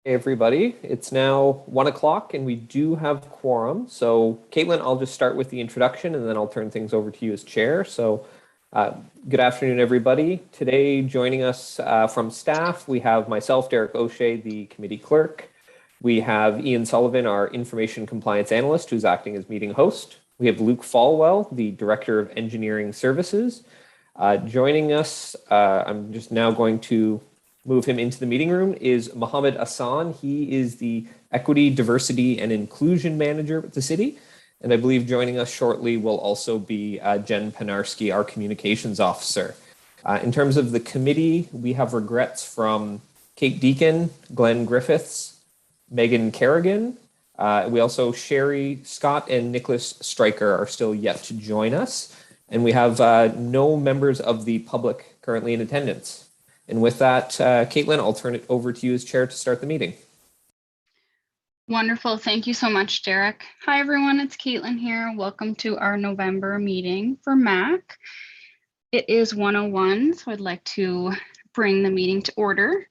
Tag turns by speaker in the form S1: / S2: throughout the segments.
S1: Hey everybody, it's now 1 o'clock and we do have quorum. So Caitlin, I'll just start with the introduction and then I'll turn things over to you as chair. Uh, Good afternoon, everybody. Today joining us from staff, we have myself, Derek O'Shea, the committee clerk. We have Ian Sullivan, our information compliance analyst, who's acting as meeting host. We have Luke Falwell, the director of engineering services. Joining us, I'm just now going to move him into the meeting room, is Mohammed Hassan. He is the Equity, Diversity, and Inclusion Manager at the city. And I believe joining us shortly will also be Jen Panarski, our Communications Officer. In terms of the committee, we have regrets from Kate Deacon, Glenn Griffiths, Megan Kerrigan. We also, Sherry Scott and Nicholas Stryker are still yet to join us. And we have no members of the public currently in attendance. And with that, Caitlin, I'll turn it over to you as chair to start the meeting.
S2: Wonderful. Thank you so much, Derek. Hi, everyone. It's Caitlin here. Welcome to our November meeting for MAC. It is 1:01, so I'd like to bring the meeting to order.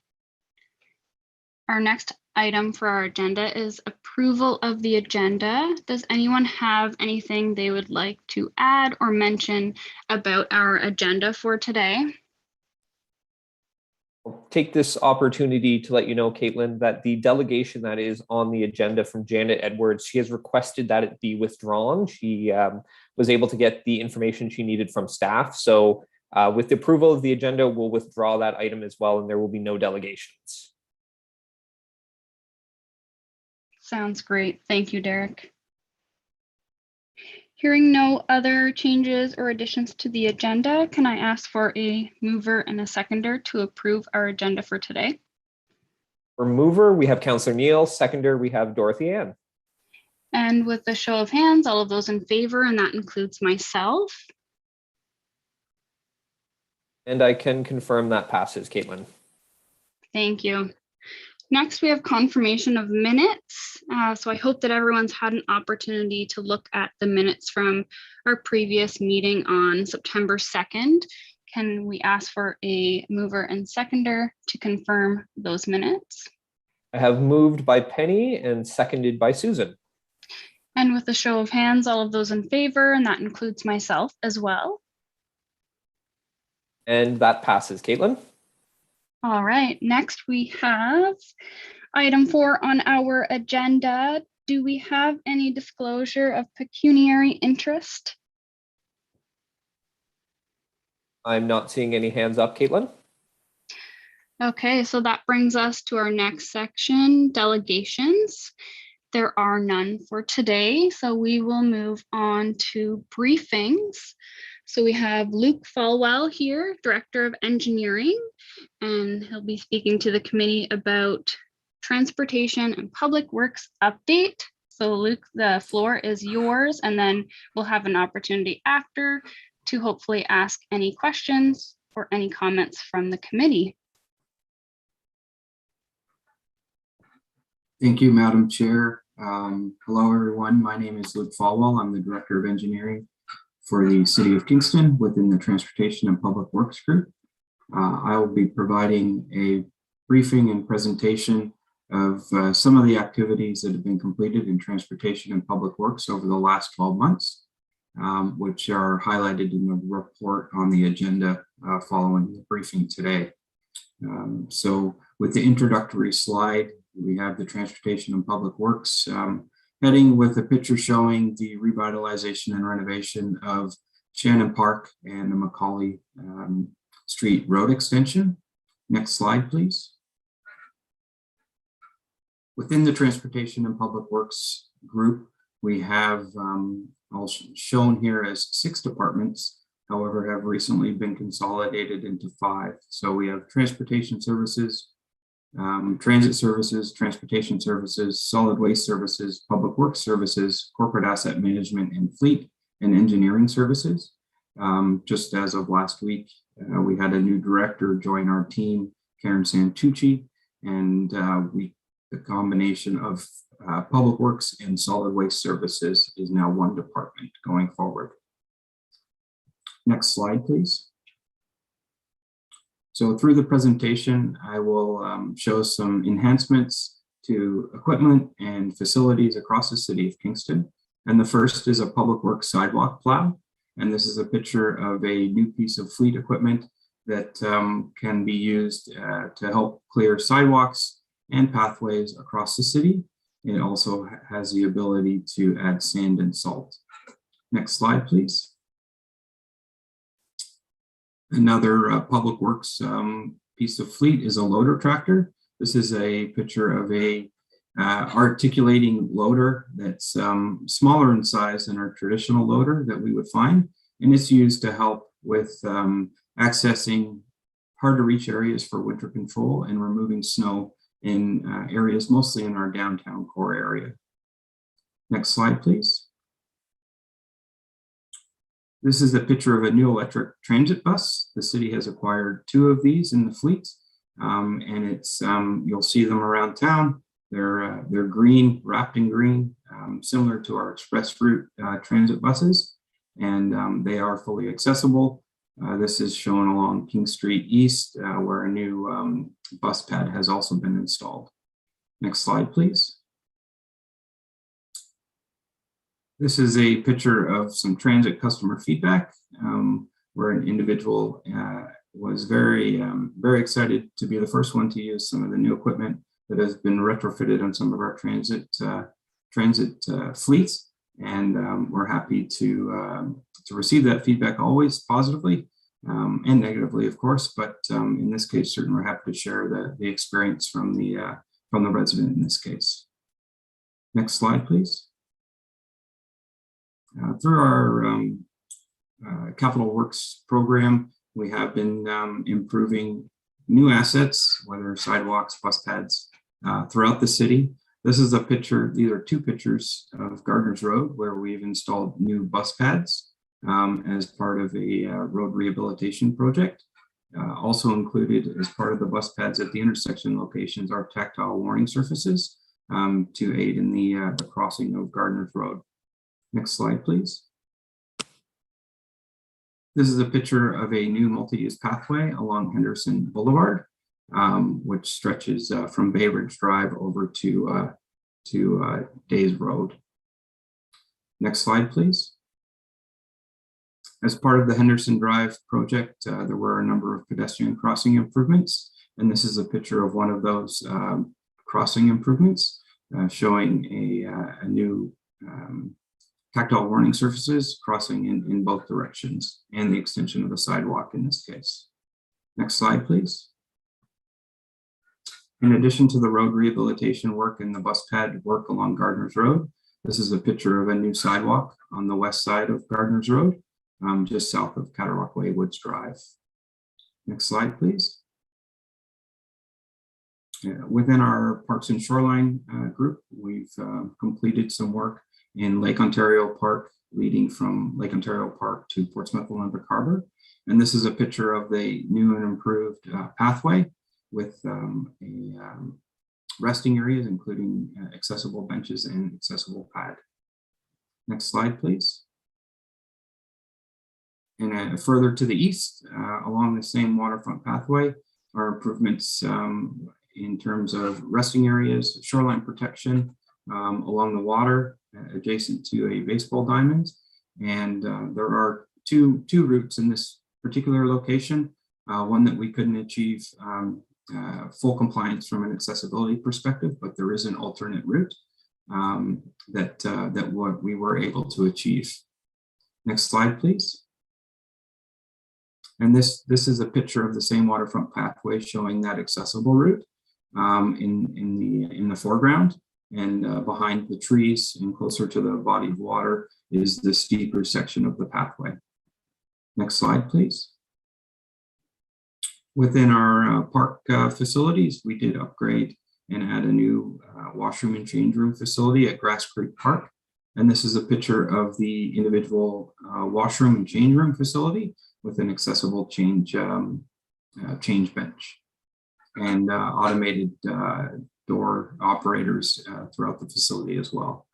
S2: Our next item for our agenda is approval of the agenda. Does anyone have anything they would like to add or mention about our agenda for today?
S1: I'll take this opportunity to let you know, Caitlin, that the delegation that is on the agenda from Janet Edwards, she has requested that it be withdrawn. She was able to get the information she needed from staff. So with the approval of the agenda, we'll withdraw that item as well, and there will be no delegations.
S2: Sounds great. Thank you, Derek. Hearing no other changes or additions to the agenda, can I ask for a mover and a seconder to approve our agenda for today?
S1: For mover, we have Councillor Neal. Seconder, we have Dorothy Ann.
S2: And with a show of hands, all of those in favor, and that includes myself.
S1: And I can confirm that passes, Caitlin.
S2: Thank you. Next, we have confirmation of minutes. So I hope that everyone's had an opportunity to look at the minutes from our previous meeting on September 2nd. Can we ask for a mover and seconder to confirm those minutes?
S1: I have moved by Penny and seconded by Susan.
S2: And with a show of hands, all of those in favor, and that includes myself as well.
S1: And that passes, Caitlin.
S2: All right, next we have item 4 on our agenda. Do we have any disclosure of pecuniary interest?
S1: I'm not seeing any hands up, Caitlin.
S2: Okay, so that brings us to our next section, delegations. There are none for today, so we will move on to briefings. So we have Luke Falwell here, Director of Engineering, and he'll be speaking to the committee about transportation and public works update. So Luke, the floor is yours, and then we'll have an opportunity after to hopefully ask any questions or any comments from the committee.
S3: Thank you, Madam Chair. Hello, everyone. My name is Luke Falwell. I'm the Director of Engineering for the City of Kingston within the Transportation and Public Works Group. I will be providing a briefing and presentation of some of the activities that have been completed in Transportation and Public Works over the last 12 months, which are highlighted in the report on the agenda following the briefing today. So with the introductory slide, we have the Transportation and Public Works heading with a picture showing the revitalization and renovation of Shannon Park and the Macaulay Street Road extension. Next slide, please. Within the Transportation and Public Works group, we have all shown here as 6 departments, however, have recently been consolidated into 5. So we have transportation services, transit services, transportation services, solid waste services, public works services, corporate asset management and fleet, and engineering services. Just as of last week, we had a new director join our team, Karen Santucci, and the combination of public works and solid waste services is now 1 department going forward. Next slide, please. So through the presentation, I will show some enhancements to equipment and facilities across the city of Kingston. And the first is a public works sidewalk plow. And this is a picture of a new piece of fleet equipment that can be used to help clear sidewalks and pathways across the city. It also has the ability to add sand and salt. Next slide, please. Another public works piece of fleet is a loader tractor. This is a picture of a articulating loader that's smaller in size than our traditional loader that we would find. And it's used to help with accessing hard to reach areas for winter control and removing snow in areas mostly in our downtown core area. Next slide, please. This is a picture of a new electric transit bus. The city has acquired 2 of these in the fleet, and it's you'll see them around town. They're green, wrapped in green, similar to our express route transit buses, and they are fully accessible. This is shown along King Street East, where a new bus pad has also been installed. Next slide, please. This is a picture of some transit customer feedback, where an individual was very excited to be the first one to use some of the new equipment that has been retrofitted on some of our transit fleets, and we're happy to receive that feedback, always positively and negatively, of course. But in this case, certainly we're happy to share the experience from the resident in this case. Next slide, please. Through our capital works program, we have been improving new assets, whether sidewalks, bus pads, throughout the city. This is a picture, these are 2 pictures of Gardner's Road, where we've installed new bus pads as part of a road rehabilitation project. Also included as part of the bus pads at the intersection locations are tactile warning surfaces to aid in the crossing of Gardner's Road. Next slide, please. This is a picture of a new multi-use pathway along Henderson Boulevard, which stretches from Bay Ridge Drive over to Days Road. Next slide, please. As part of the Henderson Drive project, there were a number of pedestrian crossing improvements, and this is a picture of one of those crossing improvements, showing a new tactile warning surfaces crossing in both directions, and the extension of the sidewalk in this case. Next slide, please. In addition to the road rehabilitation work and the bus pad work along Gardner's Road, this is a picture of a new sidewalk on the west side of Gardner's Road, just south of Cattarauquay Woods Drive. Next slide, please. Within our Parks and Shoreline group, we've completed some work in Lake Ontario Park, leading from Lake Ontario Park to Portsmouth Olympic Harbor. And this is a picture of the new and improved pathway with resting areas, including accessible benches and accessible pad. Next slide, please. And further to the east, along the same waterfront pathway, are improvements in terms of resting areas, shoreline protection along the water, adjacent to a baseball diamond. And there are two routes in this particular location, one that we couldn't achieve full compliance from an accessibility perspective, but there is an alternate route that what we were able to achieve. Next slide, please. And this is a picture of the same waterfront pathway showing that accessible route in the foreground. And behind the trees and closer to the body of water is the steeper section of the pathway. Next slide, please. Within our park facilities, we did upgrade and add a new washroom and change room facility at Grass Creek Park. And this is a picture of the individual washroom and change room facility with an accessible change bench and automated door operators throughout the facility as well.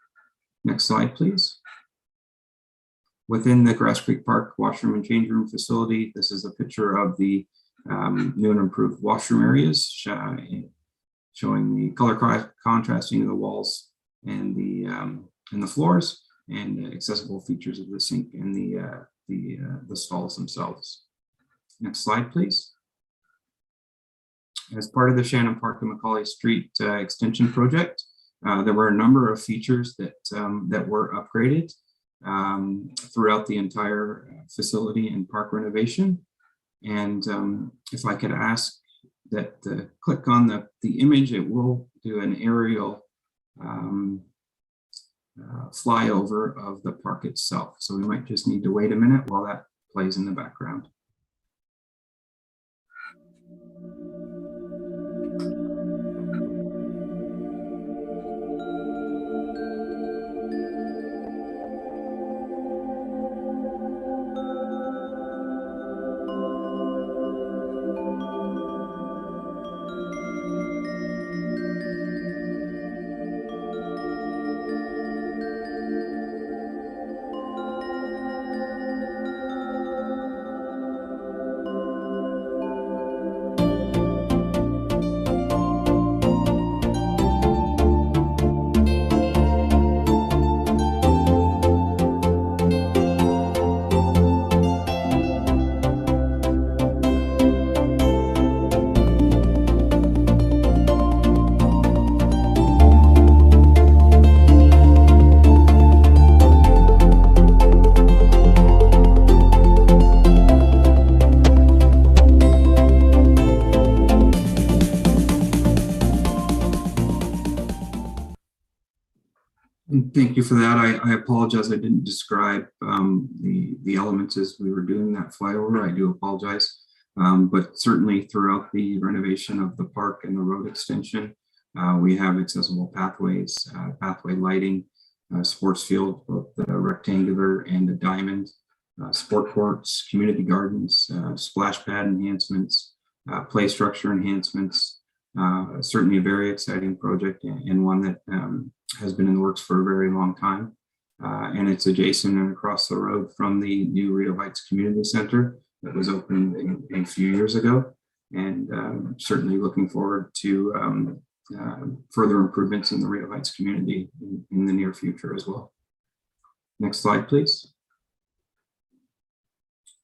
S3: Next slide, please. Within the Grass Creek Park washroom and change room facility, this is a picture of the new and improved washroom areas showing the color contrasting of the walls and the floors, and accessible features of the sink and the stalls themselves. Next slide, please. As part of the Shannon Park and Macaulay Street extension project, there were a number of features that were upgraded throughout the entire facility and park renovation. And if I could ask that click on the image, it will do an aerial flyover of the park itself. So we might just need to wait a minute while that plays in the background. Thank you for that. I apologize. I didn't describe the elements as we were doing that flyover. I do apologize. But certainly throughout the renovation of the park and the road extension, we have accessible pathways, pathway lighting, sports field, both the rectangular and the diamond, sport courts, community gardens, splash pad enhancements, play structure enhancements. Certainly a very exciting project and one that has been in the works for a very long time. And it's adjacent and across the road from the new Rideau Heights Community Center that was opened a few years ago. And certainly looking forward to further improvements in the Rideau Heights community in the near future as well. Next slide, please.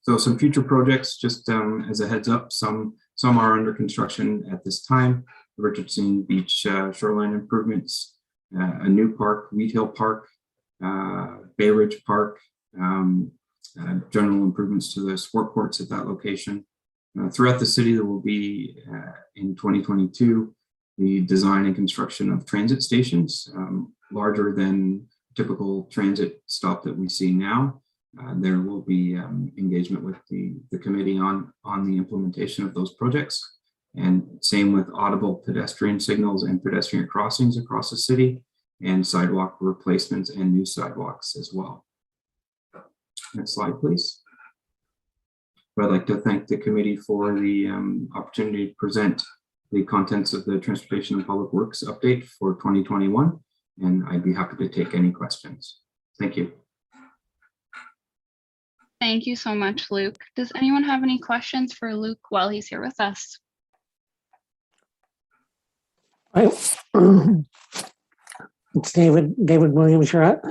S3: So some future projects, just as a heads up, some are under construction at this time. The Richardson Beach shoreline improvements, a new park, Wheat Hill Park, Bay Ridge Park, general improvements to the sport courts at that location. Throughout the city, there will be, in 2022, the design and construction of transit stations, larger than typical transit stop that we see now. There will be engagement with the committee on the implementation of those projects. And same with audible pedestrian signals and pedestrian crossings across the city, and sidewalk replacements and new sidewalks as well. Next slide, please. I'd like to thank the committee for the opportunity to present the contents of the Transportation and Public Works update for 2021, and I'd be happy to take any questions. Thank you.
S2: Thank you so much, Luke. Does anyone have any questions for Luke while he's here with us?
S4: It's David Williams here.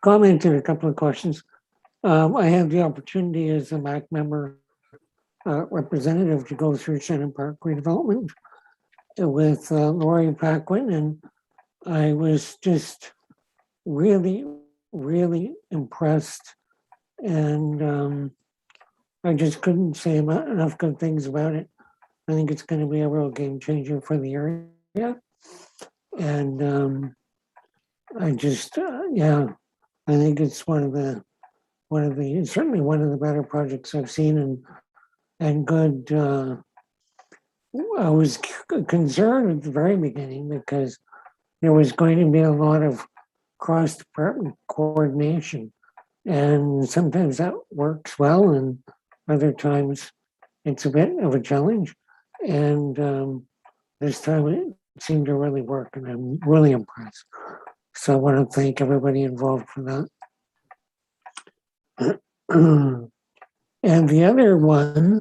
S4: Commented a couple of questions. I have the opportunity as a MAC member representative to go through Shannon Park redevelopment with Lori Paquin, and I was just really impressed, and I just couldn't say enough good things about it. I think it's going to be a real game changer for the area, and I just yeah, I think it's certainly one of the better projects I've seen, and good. I was concerned at the very beginning because there was going to be a lot of cross-department coordination, and sometimes that works well, and other times it's a bit of a challenge. And this time it seemed to really work, and I'm really impressed. So I want to thank everybody involved for that. And the other one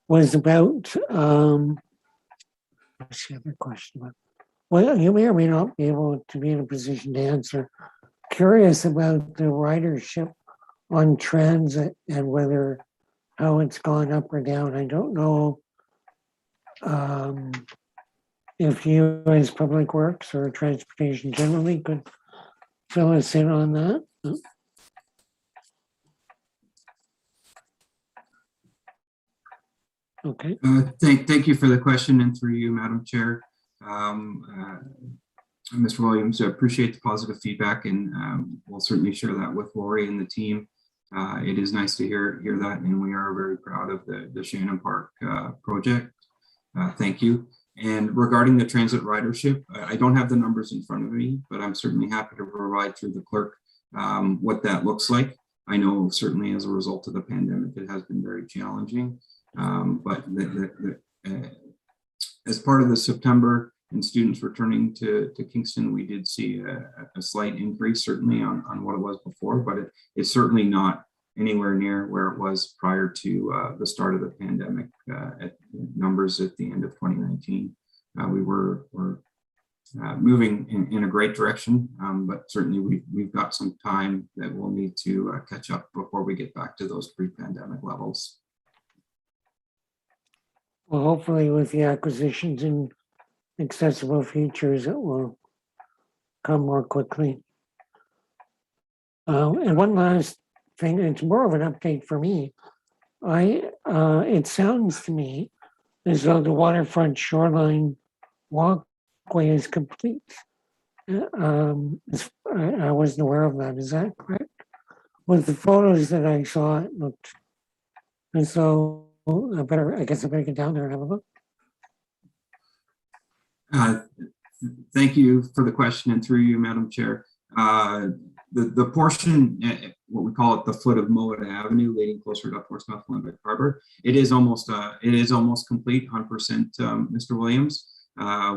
S4: was about, what's the other question about? well, you may or may not be able to be in a position to answer. Curious about the ridership on transit and whether how it's gone up or down. I don't know if you as Public Works or Transportation generally could fill us in on that. Okay.
S3: Thank you for the question, and through you, Madam Chair. Mr. Williams, I appreciate the positive feedback, and we'll certainly share that with Lori and the team. It is nice to hear that, and we are very proud of the Shannon Park project. Thank you. And regarding the transit ridership, I don't have the numbers in front of me, but I'm certainly happy to provide through the clerk what that looks like. I know certainly as a result of the pandemic, it has been very challenging. But as part of the September and students returning to Kingston, we did see a slight increase certainly on what it was before, but it's certainly not anywhere near where it was prior to the start of the pandemic at numbers at the end of 2019. We were moving in a great direction, but certainly we've got some time that we'll need to catch up before we get back to those pre-pandemic levels.
S4: Well, hopefully with the acquisitions and accessible features, it will come more quickly. And one last thing, it's more of an update for me. It sounds to me as though the waterfront shoreline walkway is complete. I wasn't aware of that. Is that correct? With the photos that I saw, it looked as though I guess I better get down there and have a look.
S3: Thank you for the question, and through you, Madam Chair. The portion, what we call it, the foot of Mowat Avenue, leading closer to Portsmouth Olympic Harbor, it is almost complete, 100%, Mr. Williams.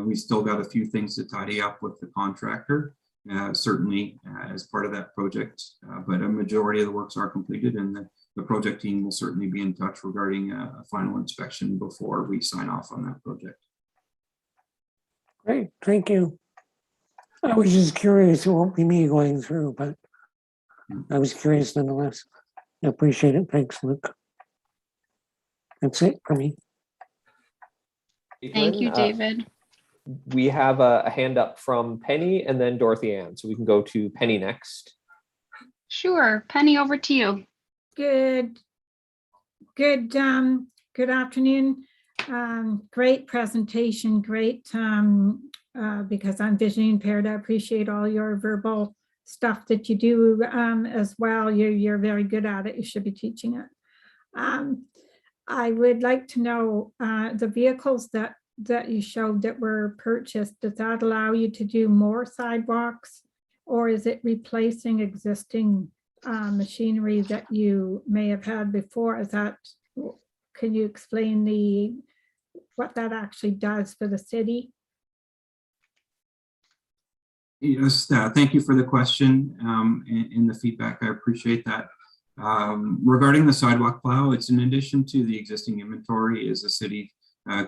S3: We still got a few things to tidy up with the contractor, certainly as part of that project, but a majority of the works are completed, and the project team will certainly be in touch regarding a final inspection before we sign off on that project.
S4: Great, thank you. I was just curious. It won't be me going through, but I was curious nonetheless. I appreciate it. Thanks, Luke. That's it for me.
S2: Thank you, David.
S1: We have a hand up from Penny and then Dorothy Ann. So we can go to Penny next.
S2: Sure. Penny, over to you.
S5: Good afternoon. Great presentation, great, because I'm visually impaired. I appreciate all your verbal stuff that you do as well. You're very good at it. You should be teaching it. I would like to know the vehicles that you showed that were purchased, does that allow you to do more sidewalks, or is it replacing existing machinery that you may have had before? Can you explain what that actually does for the city?
S3: Yes, thank you for the question and the feedback. I appreciate that. Regarding the sidewalk plow, it's in addition to the existing inventory as the city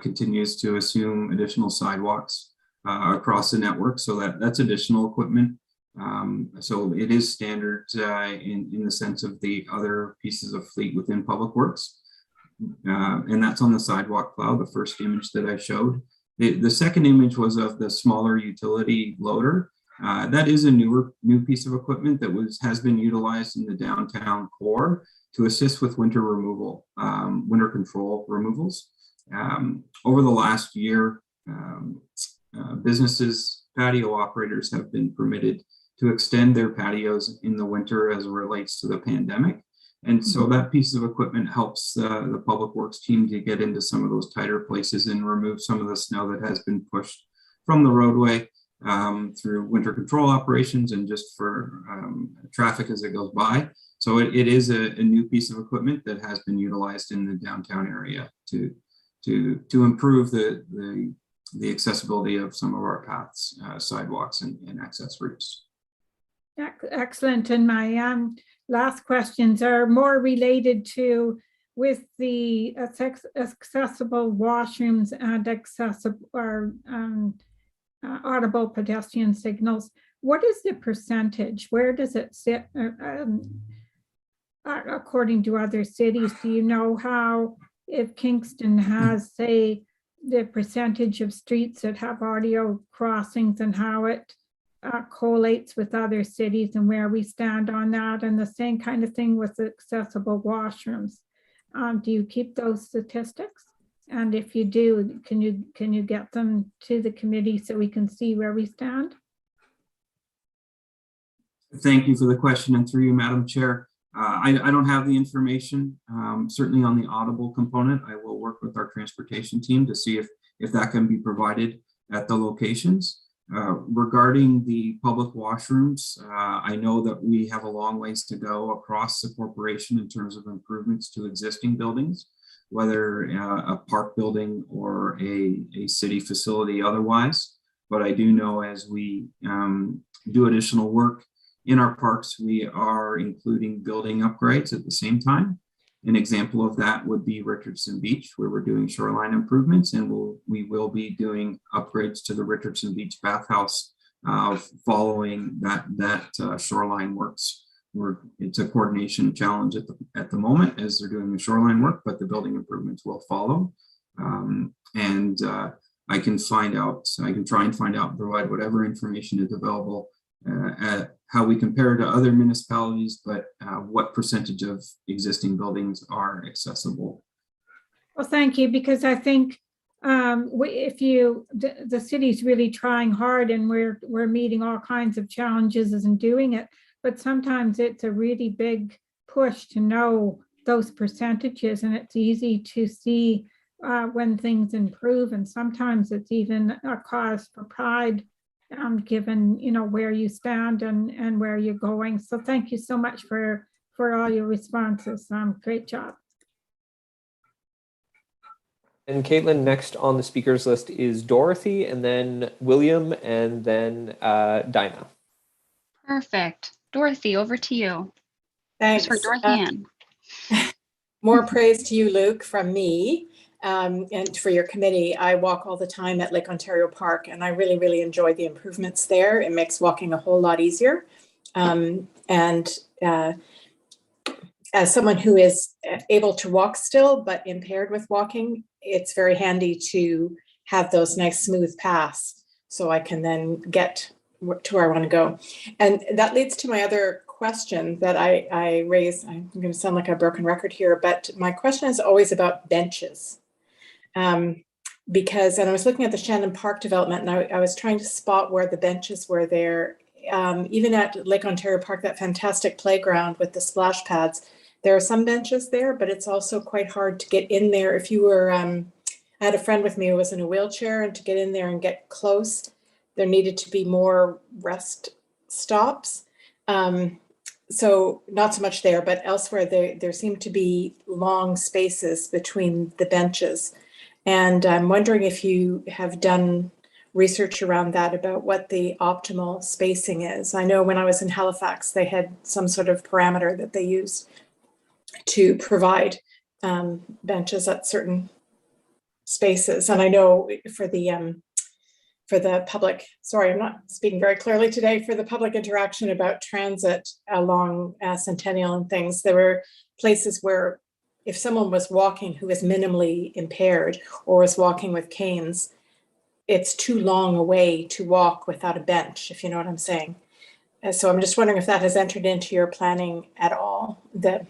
S3: continues to assume additional sidewalks across the network. So that's additional equipment. So it is standard in the sense of the other pieces of fleet within Public Works. And that's on the sidewalk plow, the first image that I showed. The second image was of the smaller utility loader. That is a new piece of equipment that has been utilized in the downtown core to assist with winter removal, winter control removals. Over the last year, businesses, patio operators have been permitted to extend their patios in the winter as it relates to the pandemic. And so that piece of equipment helps the Public Works team to get into some of those tighter places and remove some of the snow that has been pushed from the roadway through winter control operations and just for traffic as it goes by. So it is a new piece of equipment that has been utilized in the downtown area to improve the accessibility of some of our paths, sidewalks, and access routes.
S5: Excellent. And my last questions are more related to with the accessible washrooms and accessible audible pedestrian signals. What is the percentage? Where does it sit according to other cities? Do you know how, if Kingston has, say, the percentage of streets that have audio crossings and how it collates with other cities and where we stand on that? And the same kind of thing with accessible washrooms. Do you keep those statistics? And if you do, can you get them to the committee so we can see where we stand?
S3: Thank you for the question, and through you, Madam Chair. I don't have the information, certainly on the audible component. I will work with our transportation team to see if that can be provided at the locations. Regarding the public washrooms, I know that we have a long ways to go across the corporation in terms of improvements to existing buildings, whether a park building or a city facility otherwise. But I do know as we do additional work in our parks, we are including building upgrades at the same time. An example of that would be Richardson Beach, where we're doing shoreline improvements, and we will be doing upgrades to the Richardson Beach bathhouse following that shoreline works. It's a coordination challenge at the moment as they're doing the shoreline work, but the building improvements will follow. I can try and find out and provide whatever information is available at how we compare to other municipalities, but what percentage of existing buildings are accessible.
S5: Well, thank you, because I think the city's really trying hard, and we're meeting all kinds of challenges and doing it, but sometimes it's a really big push to know those percentages, and it's easy to see when things improve, and sometimes it's even a cause for pride, given where you stand and where you're going. So thank you so much for all your responses. Great job.
S1: And Caitlin, next on the speakers list is Dorothy, and then William, and then Dinah.
S2: Perfect. Dorothy, over to you.
S6: Thanks.
S2: For Dorothy Ann.
S6: More praise to you, Luke, from me. And for your committee. I walk all the time at Lake Ontario Park, and I really, really enjoy the improvements there. It makes walking a whole lot easier. As someone who is able to walk still, but impaired with walking, it's very handy to have those nice smooth paths so I can then get to where I want to go. And that leads to my other question that I raise. I'm going to sound like a broken record here, but my question is always about benches. Because, and I was looking at the Shannon Park development, and I was trying to spot where the benches were there. Even at Lake Ontario Park, that fantastic playground with the splash pads, there are some benches there, but it's also quite hard to get in there. If you were, I had a friend with me who was in a wheelchair, and to get in there and get close, there needed to be more rest stops. So not so much there, but elsewhere there seem to be long spaces between the benches. And I'm wondering if you have done research around that, about what the optimal spacing is. I know when I was in Halifax, they had some sort of parameter that they used to provide benches at certain spaces. And I know for the public, sorry, I'm not speaking very clearly today, for the public interaction about transit along Centennial and things, there were places where if someone was walking who was minimally impaired or was walking with canes, it's too long a way to walk without a bench, if you know what I'm saying. So I'm just wondering if that has entered into your planning at all, the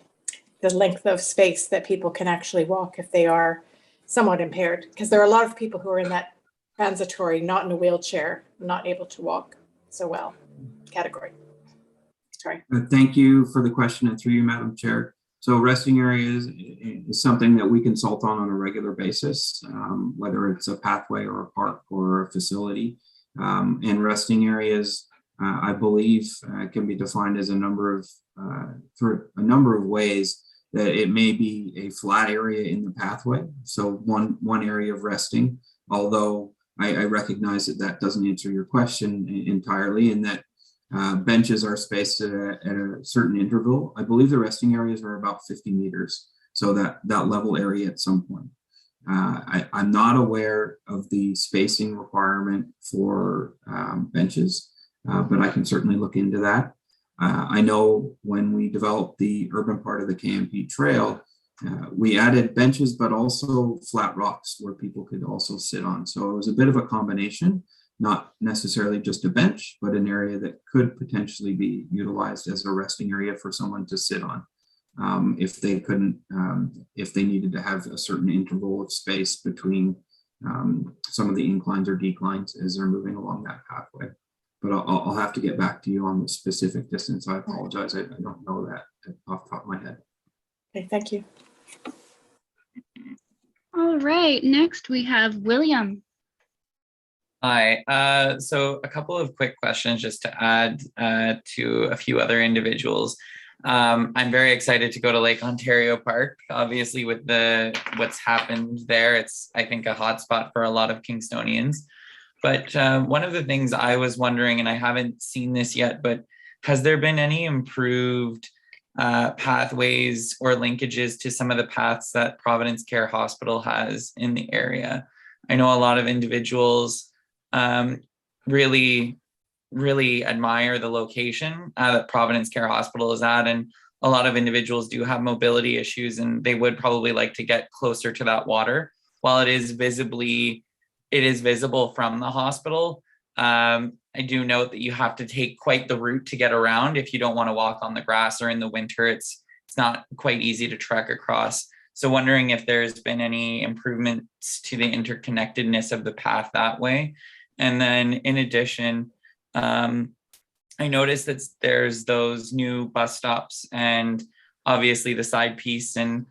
S6: length of space that people can actually walk if they are somewhat impaired, because there are a lot of people who are in that transitory, not in a wheelchair, not able to walk so well category. Sorry.
S3: Thank you for the question, and through you, Madam Chair. So resting areas is something that we consult on a regular basis, whether it's a pathway or a park or a facility. And resting areas, I believe, can be defined as a number of ways. That it may be a flat area in the pathway, so one area of resting, although I recognize that doesn't answer your question entirely, and that benches are spaced at a certain interval. I believe the resting areas are about 50 meters, so that level area at some point. I'm not aware of the spacing requirement for benches, but I can certainly look into that. I know when we developed the urban part of the KMP trail, we added benches, but also flat rocks where people could also sit on. So it was a bit of a combination, not necessarily just a bench, but an area that could potentially be utilized as a resting area for someone to sit on. If they couldn't, if they needed to have a certain interval of space between some of the inclines or declines as they're moving along that pathway. But I'll have to get back to you on the specific distance. I apologize. I don't know that off the top of my head.
S6: Okay, thank you.
S2: All right, next we have William.
S7: Hi, so a couple of quick questions just to add to a few other individuals. I'm very excited to go to Lake Ontario Park. Obviously with what's happened there, it's, I think, a hotspot for a lot of Kingstonians. But one of the things I was wondering, and I haven't seen this yet, but has there been any improved pathways or linkages to some of the paths that Providence Care Hospital has in the area? I know a lot of individuals really admire the location that Providence Care Hospital is at, and a lot of individuals do have mobility issues and they would probably like to get closer to that water. While it is visible from the hospital, I do note that you have to take quite the route to get around if you don't want to walk on the grass, or in the winter it's not quite easy to trek across. So wondering if there's been any improvements to the interconnectedness of the path that way. And then in addition, I noticed that there's those new bus stops and obviously the side piece, and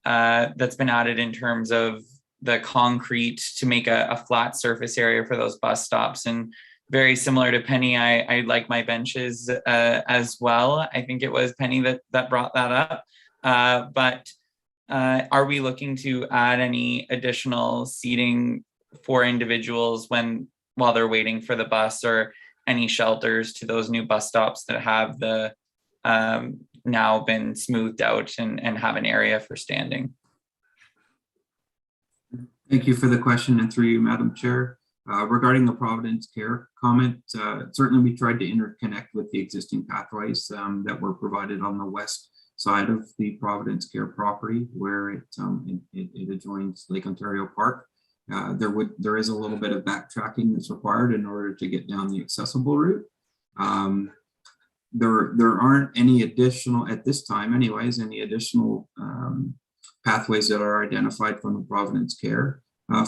S7: that's been added in terms of the concrete to make a flat surface area for those bus stops. And very similar to Penny, I like my benches as well. I think it was Penny that brought that up. But are we looking to add any additional seating for individuals while they're waiting for the bus, or any shelters to those new bus stops that have the now been smoothed out and have an area for standing?
S3: Thank you for the question, and through you, Madam Chair. Regarding the Providence Care comment, certainly we tried to interconnect with the existing pathways that were provided on the west side of the Providence Care property, where it adjoins Lake Ontario Park. There is a little bit of backtracking that's required in order to get down the accessible route. There aren't any additional, at this time anyways, any additional pathways that are identified from the Providence Care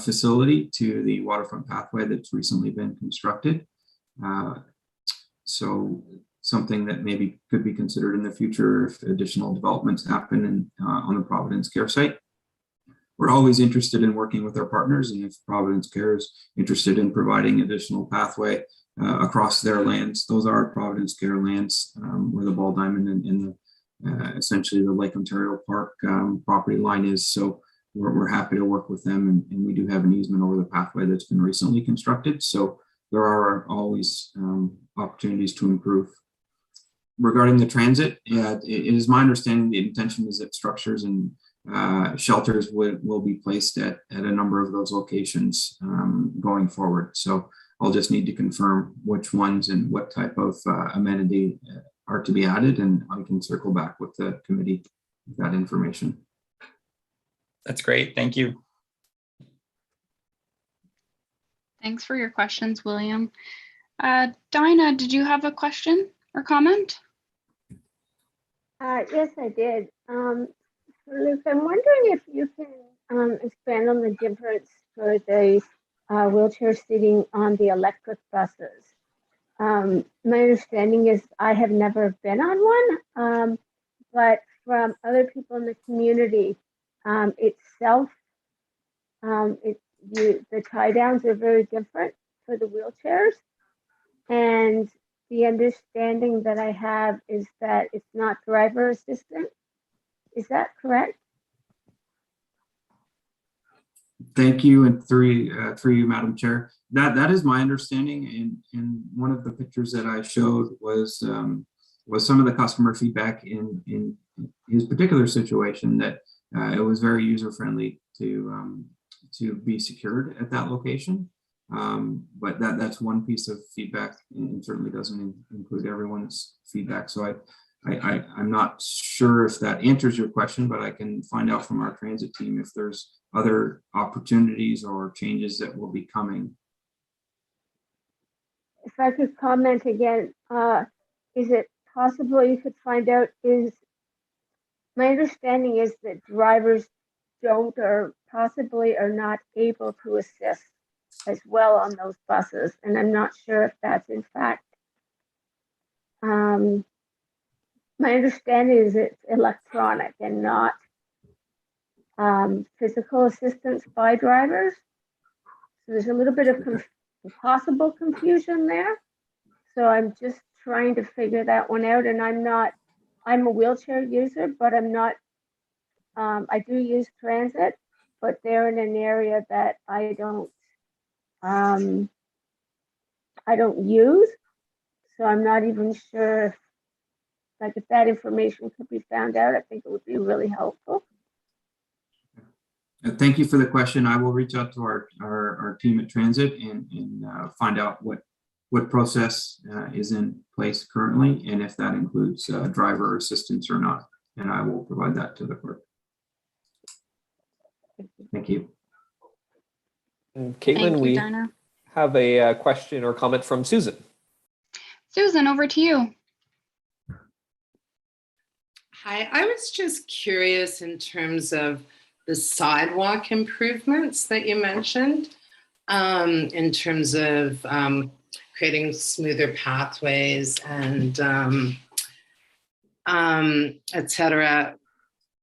S3: facility to the waterfront pathway that's recently been constructed. So something that maybe could be considered in the future if additional developments happen on the Providence Care site. We're always interested in working with our partners, and if Providence Care is interested in providing additional pathway across their lands, those are Providence Care lands, where the ball diamond and essentially the Lake Ontario Park property line is. So we're happy to work with them, and we do have an easement over the pathway that's been recently constructed. So there are always opportunities to improve. Regarding the transit, yeah, it is my understanding the intention is that structures and shelters will be placed at a number of those locations going forward. So I'll just need to confirm which ones and what type of amenity are to be added, and I can circle back with the committee with that information.
S7: That's great. Thank you.
S2: Thanks for your questions, William. Dinah, did you have a question or comment?
S8: Yes, I did. Luke, I'm wondering if you can expand on the difference for the wheelchair seating on the electric buses. My understanding is I have never been on one, but from other people in the community, itself, the tie downs are very different for the wheelchairs. And the understanding that I have is that it's not driver assistant. Is that correct?
S3: Thank you, and through you, Madam Chair. That is my understanding. And one of the pictures that I showed was some of the customer feedback in his particular situation, that it was very user friendly to to be secured at that location. But that's one piece of feedback, and certainly doesn't include everyone's feedback. So I'm not sure if that answers your question, but I can find out from our transit team if there's other opportunities or changes that will be coming.
S8: If I could comment again, is it possible you could find out, my understanding is that drivers don't or possibly are not able to assist as well on those buses. And I'm not sure if that's in fact, my understanding is it's electronic and not physical assistance by drivers. So there's a little bit of possible confusion there. So I'm just trying to figure that one out. And I'm a wheelchair user, but I'm not, I do use transit, but they're in an area that I don't use. So I'm not even sure if that information could be found out. I think it would be really helpful.
S3: Thank you for the question. I will reach out to our team at Transit and find out what process is in place currently, and if that includes driver assistance or not. And I will provide that to the clerk. Thank you.
S1: And Caitlin,
S2: Thank you,
S1: we
S2: Dana.
S1: have a question or comment from Susan.
S2: Susan, over to you.
S9: Hi, I was just curious in terms of the sidewalk improvements that you mentioned, in terms of creating smoother pathways and et cetera.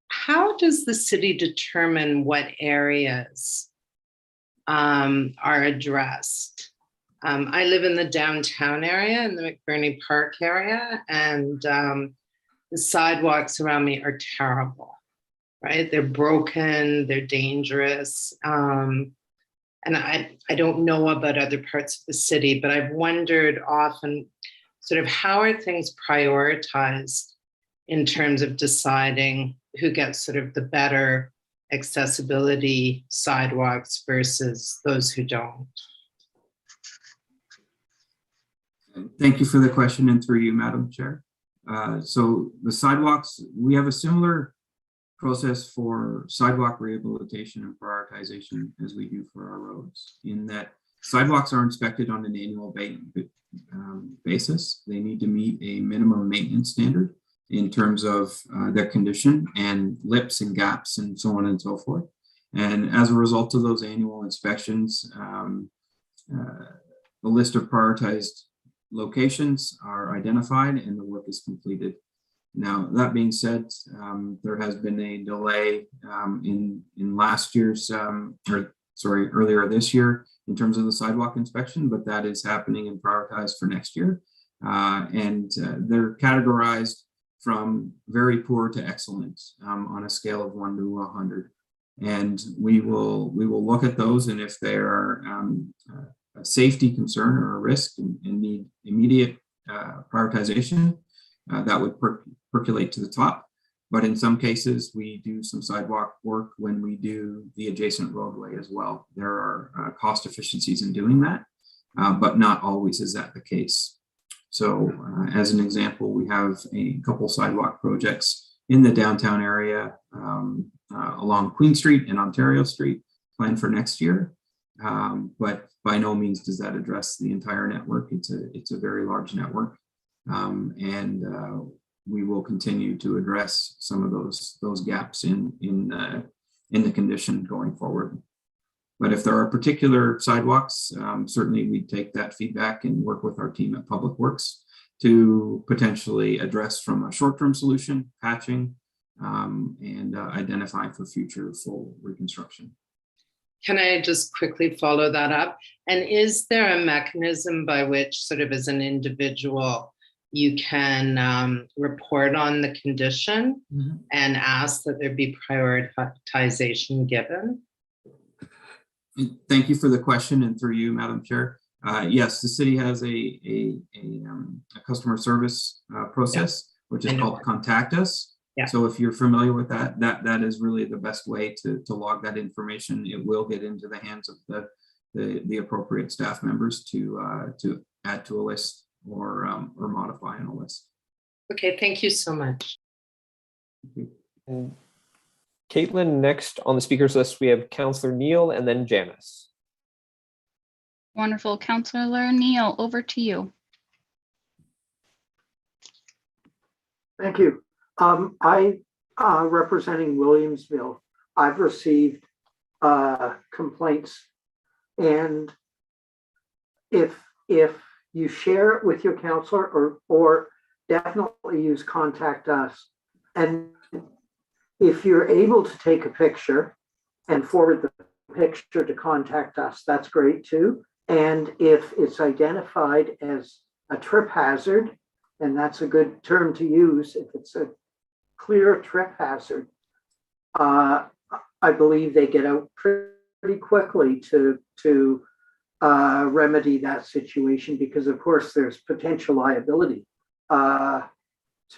S9: How does the city determine what areas are addressed? I live in the downtown area, in the McBurney Park area, and the sidewalks around me are terrible, right? They're broken, they're dangerous. And I don't know about other parts of the city, but I've wondered often sort of how are things prioritized in terms of deciding who gets sort of the better accessibility sidewalks versus those who don't?
S3: Thank you for the question, and through you, Madam Chair. So the sidewalks, we have a similar process for sidewalk rehabilitation and prioritization as we do for our roads, in that sidewalks are inspected on an annual basis. They need to meet a minimum maintenance standard in terms of their condition and lips and gaps and so on and so forth. And as a result of those annual inspections, the list of prioritized locations are identified and the work is completed. Now, that being said, there has been a delay in last year's, earlier this year in terms of the sidewalk inspection, but that is happening and prioritized for next year. And they're categorized from very poor to excellent on a scale of 1 to 100. And we will look at those, and if they are a safety concern or a risk and need immediate prioritization, that would percolate to the top. But in some cases, we do some sidewalk work when we do the adjacent roadway as well. There are cost efficiencies in doing that, but not always is that the case. So as an example, we have a couple sidewalk projects in the downtown area along Queen Street and Ontario Street planned for next year. But by no means does that address the entire network. It's a very large network. And we will continue to address some of those gaps in the condition going forward. But if there are particular sidewalks, certainly we take that feedback and work with our team at Public Works to potentially address from a short-term solution, patching, and identify for future full reconstruction.
S9: Can I just quickly follow that up? And is there a mechanism by which, sort of as an individual, you can report on the condition and ask that there be prioritization given?
S3: Thank you for the question, and through you, Madam Chair. Yes, the city has a customer service process, which is called Contact Us.
S9: Yeah.
S3: So if you're familiar with that, that is really the best way to log that information. It will get into the hands of the appropriate staff members to add to a list or modify on a list.
S9: Okay, thank you so much.
S1: And Caitlin, next on the speakers list, we have Councillor Neal and then Janice.
S2: Wonderful. Councillor Neal, over to you.
S10: Thank you. Representing Williamsville, I've received complaints, and if you share it with your counselor, or definitely use contact us, and if you're able to take a picture and forward the picture to contact us, that's great too. And if it's identified as a trip hazard, and that's a good term to use, if it's a clear trip hazard, I believe they get out pretty quickly to remedy that situation, because of course there's potential liability to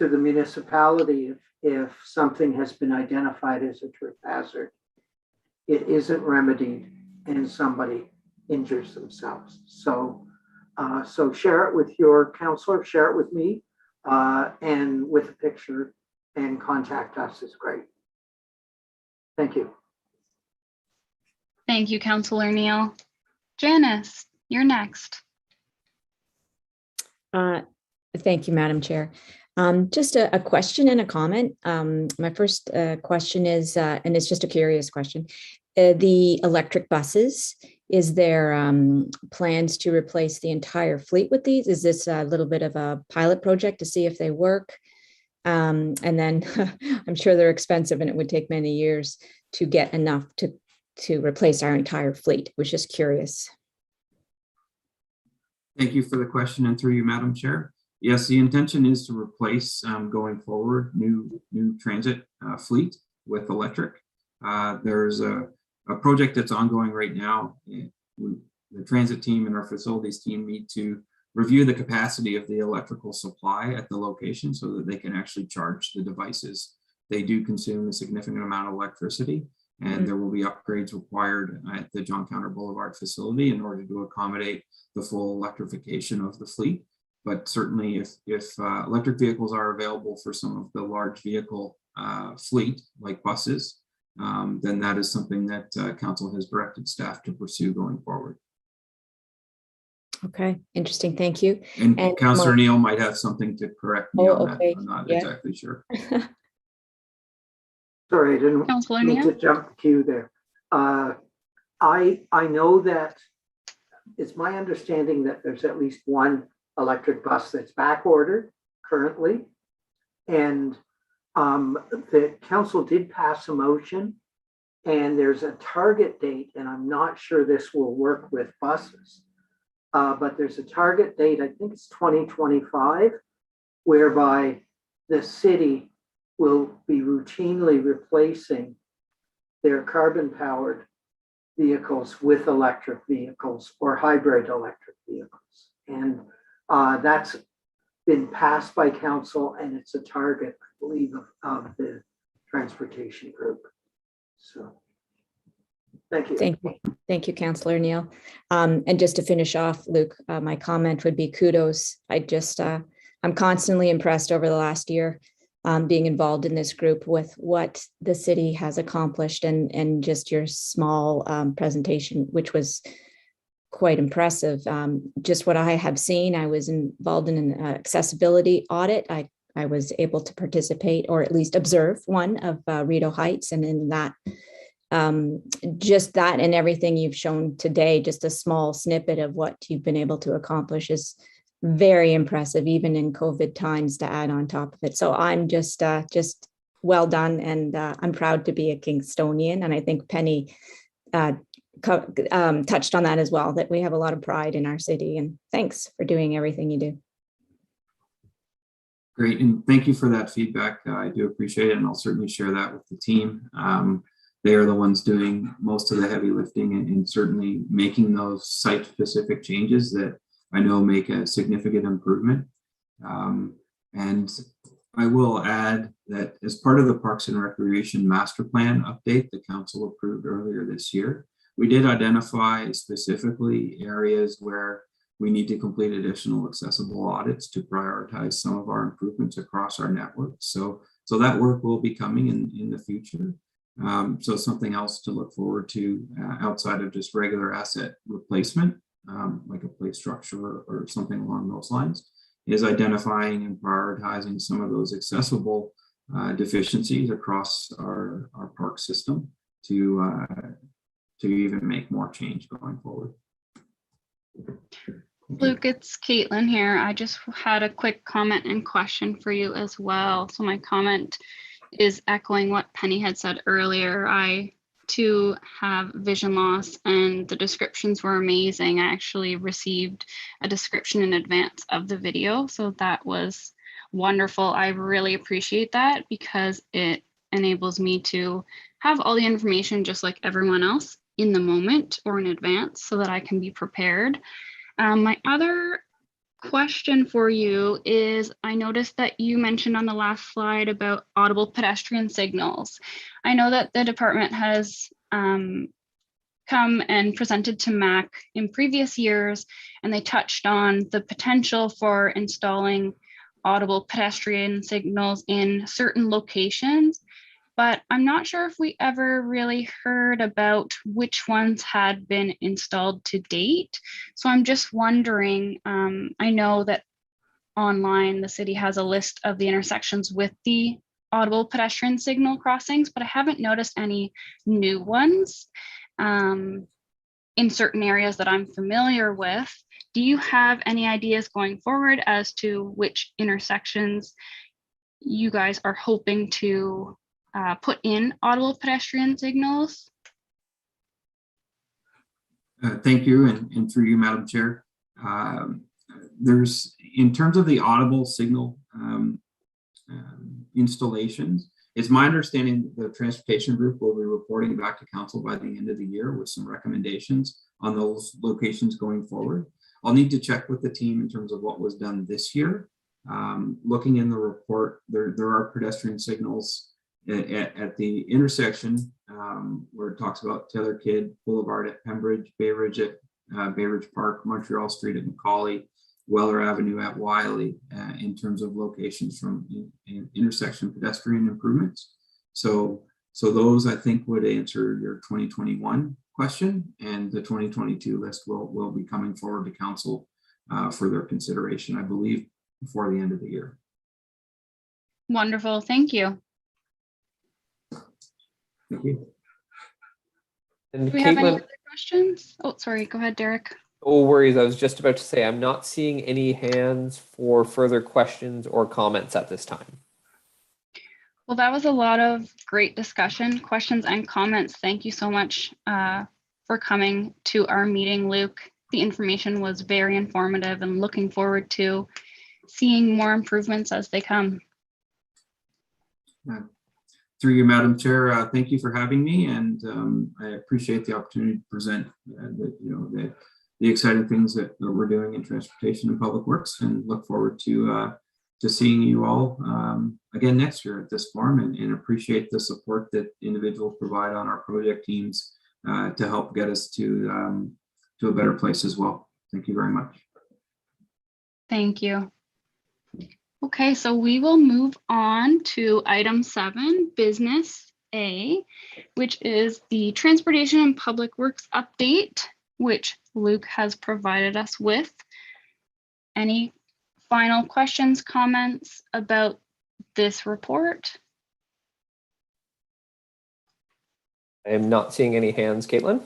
S10: the municipality if something has been identified as a trip hazard. It isn't remedied and somebody injures themselves. So share it with your counselor, share it with me, and with a picture, and contact us is great. Thank you.
S2: Thank you, Councillor Neal. Janice, you're next.
S11: Thank you, Madam Chair. Just a question and a comment. My first question is, and it's just a curious question, the electric buses, is there plans to replace the entire fleet with these? Is this a little bit of a pilot project to see if they work? And then I'm sure they're expensive and it would take many years to get enough to replace our entire fleet. Was just curious.
S3: Thank you for the question, and through you, Madam Chair. Yes, the intention is to replace going forward new transit fleet with electric. There's a project that's ongoing right now. The transit team and our facilities team need to review the capacity of the electrical supply at the location so that they can actually charge the devices. They do consume a significant amount of electricity, and there will be upgrades required at the John Counter Boulevard facility in order to accommodate the full electrification of the fleet. But certainly if electric vehicles are available for some of the large vehicle fleet, like buses, then that is something that council has directed staff to pursue going forward.
S11: Okay, interesting. Thank you.
S3: And Councillor Neal might have something to correct me on
S11: okay.
S3: that. I'm not exactly sure.
S10: Sorry, I didn't mean to jump the queue there. I know that it's my understanding that there's at least one electric bus that's back ordered currently, and the council did pass a motion, and there's a target date, and I'm not sure this will work with buses, but there's a target date, I think it's 2025, whereby the city will be routinely replacing their carbon-powered vehicles with electric vehicles or hybrid electric vehicles. And that's been passed by council, and it's a target, I believe, of the transportation group. So thank you.
S11: Thank you, Councillor Neal. And just to finish off, Luke, my comment would be kudos. I'm constantly impressed over the last year being involved in this group with what the city has accomplished, and just your small presentation, which was quite impressive. Just what I have seen, I was involved in an accessibility audit. I was able to participate, or at least observe, one of Rideau Heights, and in that, just that and everything you've shown today, just a small snippet of what you've been able to accomplish is very impressive, even in COVID times, to add on top of it. So I'm just well done, and I'm proud to be a Kingstonian. And I think Penny touched on that as well, that we have a lot of pride in our city, and thanks for doing everything you do.
S3: Great, and thank you for that feedback. I do appreciate it, and I'll certainly share that with the team. They are the ones doing most of the heavy lifting, and certainly making those site-specific changes that I know make a significant improvement. And I will add that as part of the Parks and Recreation Master Plan update the council approved earlier this year, we did identify specifically areas where we need to complete additional accessible audits to prioritize some of our improvements across our network. So that work will be coming in the future. So something else to look forward to outside of just regular asset replacement, like a plate structure or something along those lines, is identifying and prioritizing some of those accessible deficiencies across our park system to even make more change going forward.
S2: Luke, it's Caitlin here. I just had a quick comment and question for you as well. So my comment is echoing what Penny had said earlier. I too have vision loss and the descriptions were amazing. I actually received a description in advance of the video, so that was wonderful. I really appreciate that because it enables me to have all the information just like everyone else in the moment or in advance so that I can be prepared. My other question for you is, I noticed that you mentioned on the last slide about audible pedestrian signals. I know that the department has come and presented to MAC in previous years, and they touched on the potential for installing audible pedestrian signals in certain locations, but I'm not sure if we ever really heard about which ones had been installed to date. So I'm just wondering, I know that online the city has a list of the intersections with the audible pedestrian signal crossings, but I haven't noticed any new ones in certain areas that I'm familiar with. Do you have any ideas going forward as to which intersections you guys are hoping to put in audible pedestrian signals?
S3: Thank you, and through you, Madam Chair. There's, in terms of the audible signal installations, it's my understanding the transportation group will be reporting back to council by the end of the year with some recommendations on those locations going forward. I'll need to check with the team in terms of what was done this year. Looking in the report, there are pedestrian signals at the intersection where it talks about Taylor Kidd Boulevard at Pembridge, Bay Ridge at Bay Ridge Park, Montreal Street at Macaulay, Weller Avenue at Wiley, in terms of locations from intersection pedestrian improvements. So those I think would answer your 2021 question, and the 2022 list will be coming forward to council for their consideration, I believe, before the end of the year.
S2: Wonderful, thank you.
S3: Thank you.
S1: And
S2: Do we have any
S1: Caitlin,
S2: other questions? Oh, sorry, go ahead, Derek.
S1: no worries. I was just about to say, I'm not seeing any hands for further questions or comments at this time.
S2: Well, that was a lot of great discussion, questions and comments. Thank you so much for coming to our meeting, Luke. The information was very informative and looking forward to seeing more improvements as they come.
S3: Through you, Madam Chair, thank you for having me, and I appreciate the opportunity to present the exciting things that we're doing in transportation and public works, and look forward to seeing you all again next year at this forum, and appreciate the support that individuals provide on our project teams to help get us to a better place as well. Thank you very much.
S2: Thank you. Okay, so we will move on to item 7, business A, which is the Transportation and Public Works update, which Luke has provided us with. Any final questions, comments about this report?
S1: I am not seeing any hands, Caitlin.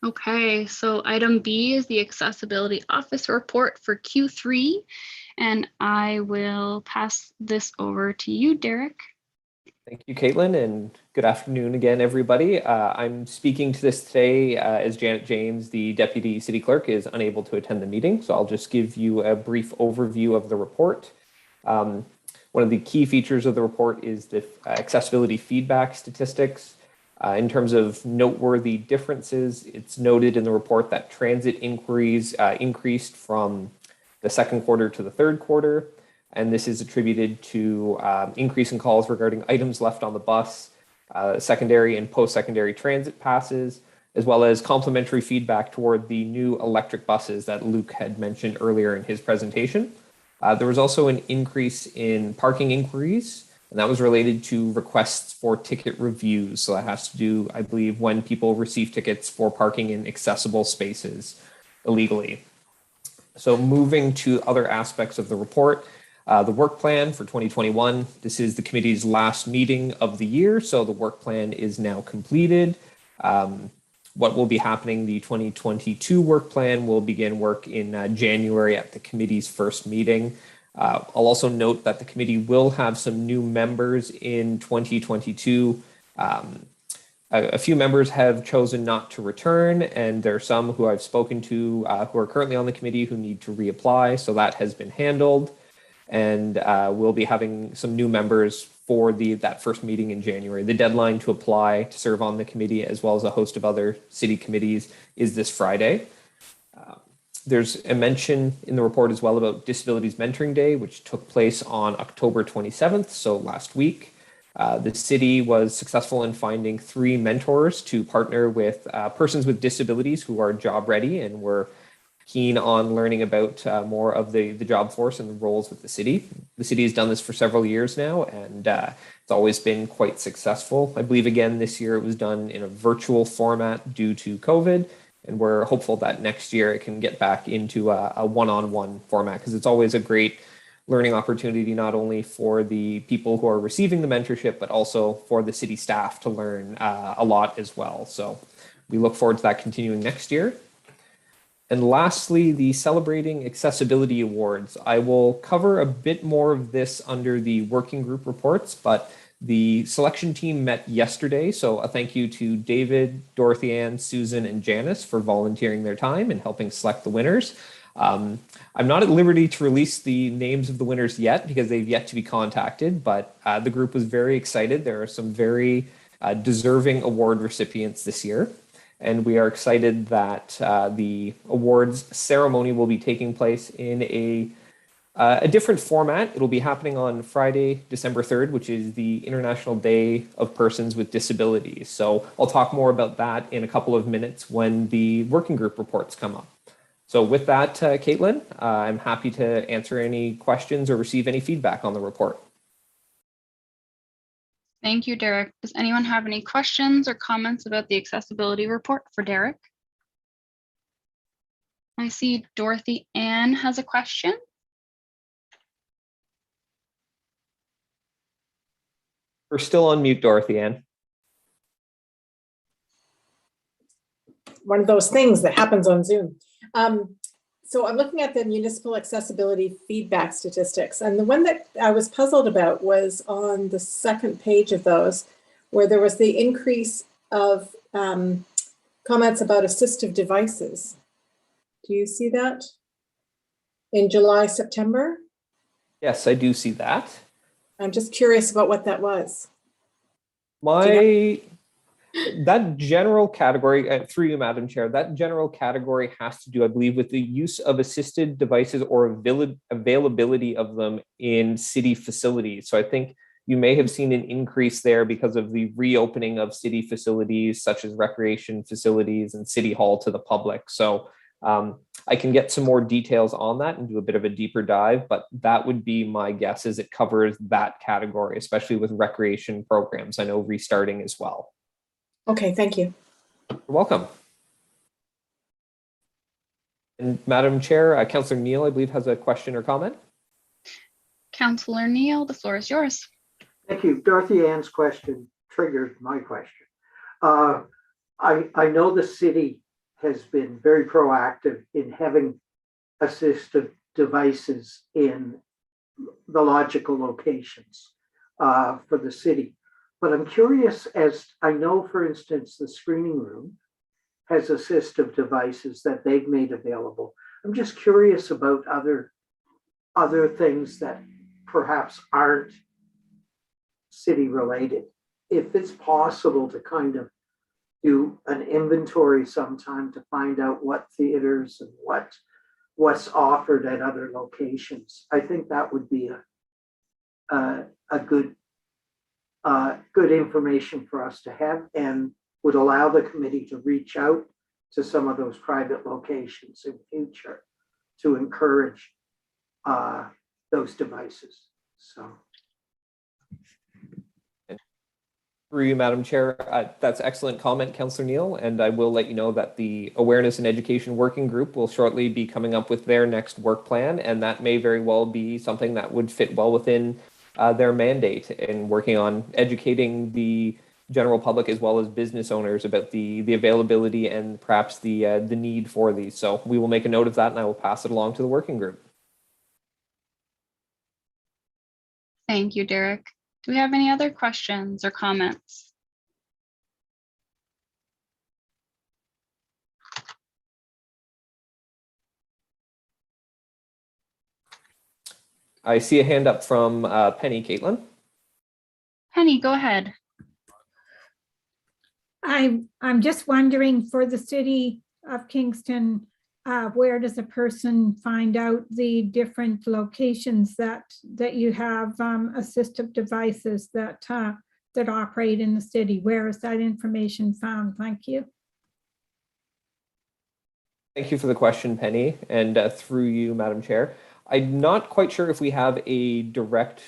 S2: Okay, so item B is the Accessibility Office report for Q3, and I will pass this over to you, Derek.
S1: Thank you, Caitlin, and good afternoon again, everybody. I'm speaking to this today as Janet James, the Deputy City Clerk, is unable to attend the meeting, so I'll just give you a brief overview of the report. One of the key features of the report is the accessibility feedback statistics. In terms of noteworthy differences, it's noted in the report that transit inquiries increased from the second quarter to the third quarter. and this is attributed to increase in calls regarding items left on the bus, secondary and post-secondary transit passes, as well as complimentary feedback toward the new electric buses that Luke had mentioned earlier in his presentation. There was also an increase in parking inquiries, and that was related to requests for ticket reviews. So that has to do, I believe, when people receive tickets for parking in accessible spaces illegally. So moving to other aspects of the report, the work plan for 2021. This is the committee's last meeting of the year, so the work plan is now completed. What will be happening, the 2022 work plan will begin work in January at the committee's first meeting. I'll also note that the committee will have some new members in 2022. A few members have chosen not to return, and there are some who I've spoken to who are currently on the committee who need to reapply, so that has been handled. And we'll be having some new members for that first meeting in January. The deadline to apply to serve on the committee, as well as a host of other city committees, is this Friday. There's a mention in the report as well about Disabilities Mentoring Day, which took place on October 27th, so last week. The city was successful in finding 3 mentors to partner with persons with disabilities who are job ready and were keen on learning about more of the job force and the roles with the city. The city has done this for several years now, and it's always been quite successful. I believe, again, this year it was done in a virtual format due to COVID, and we're hopeful that next year it can get back into a one-on-one format, because it's always a great learning opportunity, not only for the people who are receiving the mentorship, but also for the city staff to learn a lot as well. So we look forward to that continuing next year. And lastly, the Celebrating Accessibility Awards. I will cover a bit more of this under the working group reports, but the selection team met yesterday. So a thank you to David, Dorothy Ann, Susan, and Janice for volunteering their time and helping select the winners. I'm not at liberty to release the names of the winners yet because they've yet to be contacted, but the group was very excited. There are some very deserving award recipients this year. And we are excited that the awards ceremony will be taking place in a different format. It'll be happening on Friday, December 3rd, which is the International Day of Persons with Disabilities. So I'll talk more about that in a couple of minutes when the working group reports come up. So with that, Caitlin, I'm happy to answer any questions or receive any feedback on the report.
S2: Thank you, Derek. Does anyone have any questions or comments about the accessibility report for Derek? I see Dorothy Ann has a question.
S1: We're still on mute, Dorothy Ann.
S6: One of those things that happens on Zoom. So I'm looking at the municipal accessibility feedback statistics, and the one that I was puzzled about was on the second page of those, where there was the increase of comments about assistive devices. Do you see that in July, September?
S1: Yes, I do see that.
S6: I'm just curious about what that was.
S1: That general category, through you, Madam Chair, that general category has to do, I believe, with the use of assisted devices or availability of them in city facilities. So I think you may have seen an increase there because of the reopening of city facilities such as recreation facilities and City Hall to the public. So I can get some more details on that and do a bit of a deeper dive, but that would be my guess, as it covers that category, especially with recreation programs. I know restarting as well.
S6: Okay, thank you.
S1: You're welcome. And Madam Chair, Councillor Neal, I believe, has a question or comment.
S2: Councillor Neal, the floor is yours.
S10: Thank you. Dorothy Ann's question triggered my question. I know the city has been very proactive in having assistive devices in the logical locations for the city. But I'm curious, as I know, for instance, the screening room has assistive devices that they've made available. I'm just curious about other things that perhaps aren't city related. If it's possible to kind of do an inventory sometime to find out what theaters and what what's offered at other locations. I think that would be a good information for us to have, and would allow the committee to reach out to some of those private locations in future to encourage those devices. So.
S1: Through you, Madam Chair, that's excellent comment, Councillor Neal, and I will let you know that the Awareness and Education Working Group will shortly be coming up with their next work plan, and that may very well be something that would fit well within their mandate in working on educating the general public as well as business owners about the availability and perhaps the need for these. So we will make a note of that, and I will pass it along to the working group.
S2: Thank you, Derek. Do we have any other questions or comments?
S1: I see a hand up from Penny. Caitlin.
S2: Penny, go ahead.
S5: I'm just wondering, for the city of Kingston, where does a person find out the different locations that you have assistive devices that operate in the city? Where is that information found? Thank you.
S1: Thank you for the question, Penny, and through you, Madam Chair. I'm not quite sure if we have a direct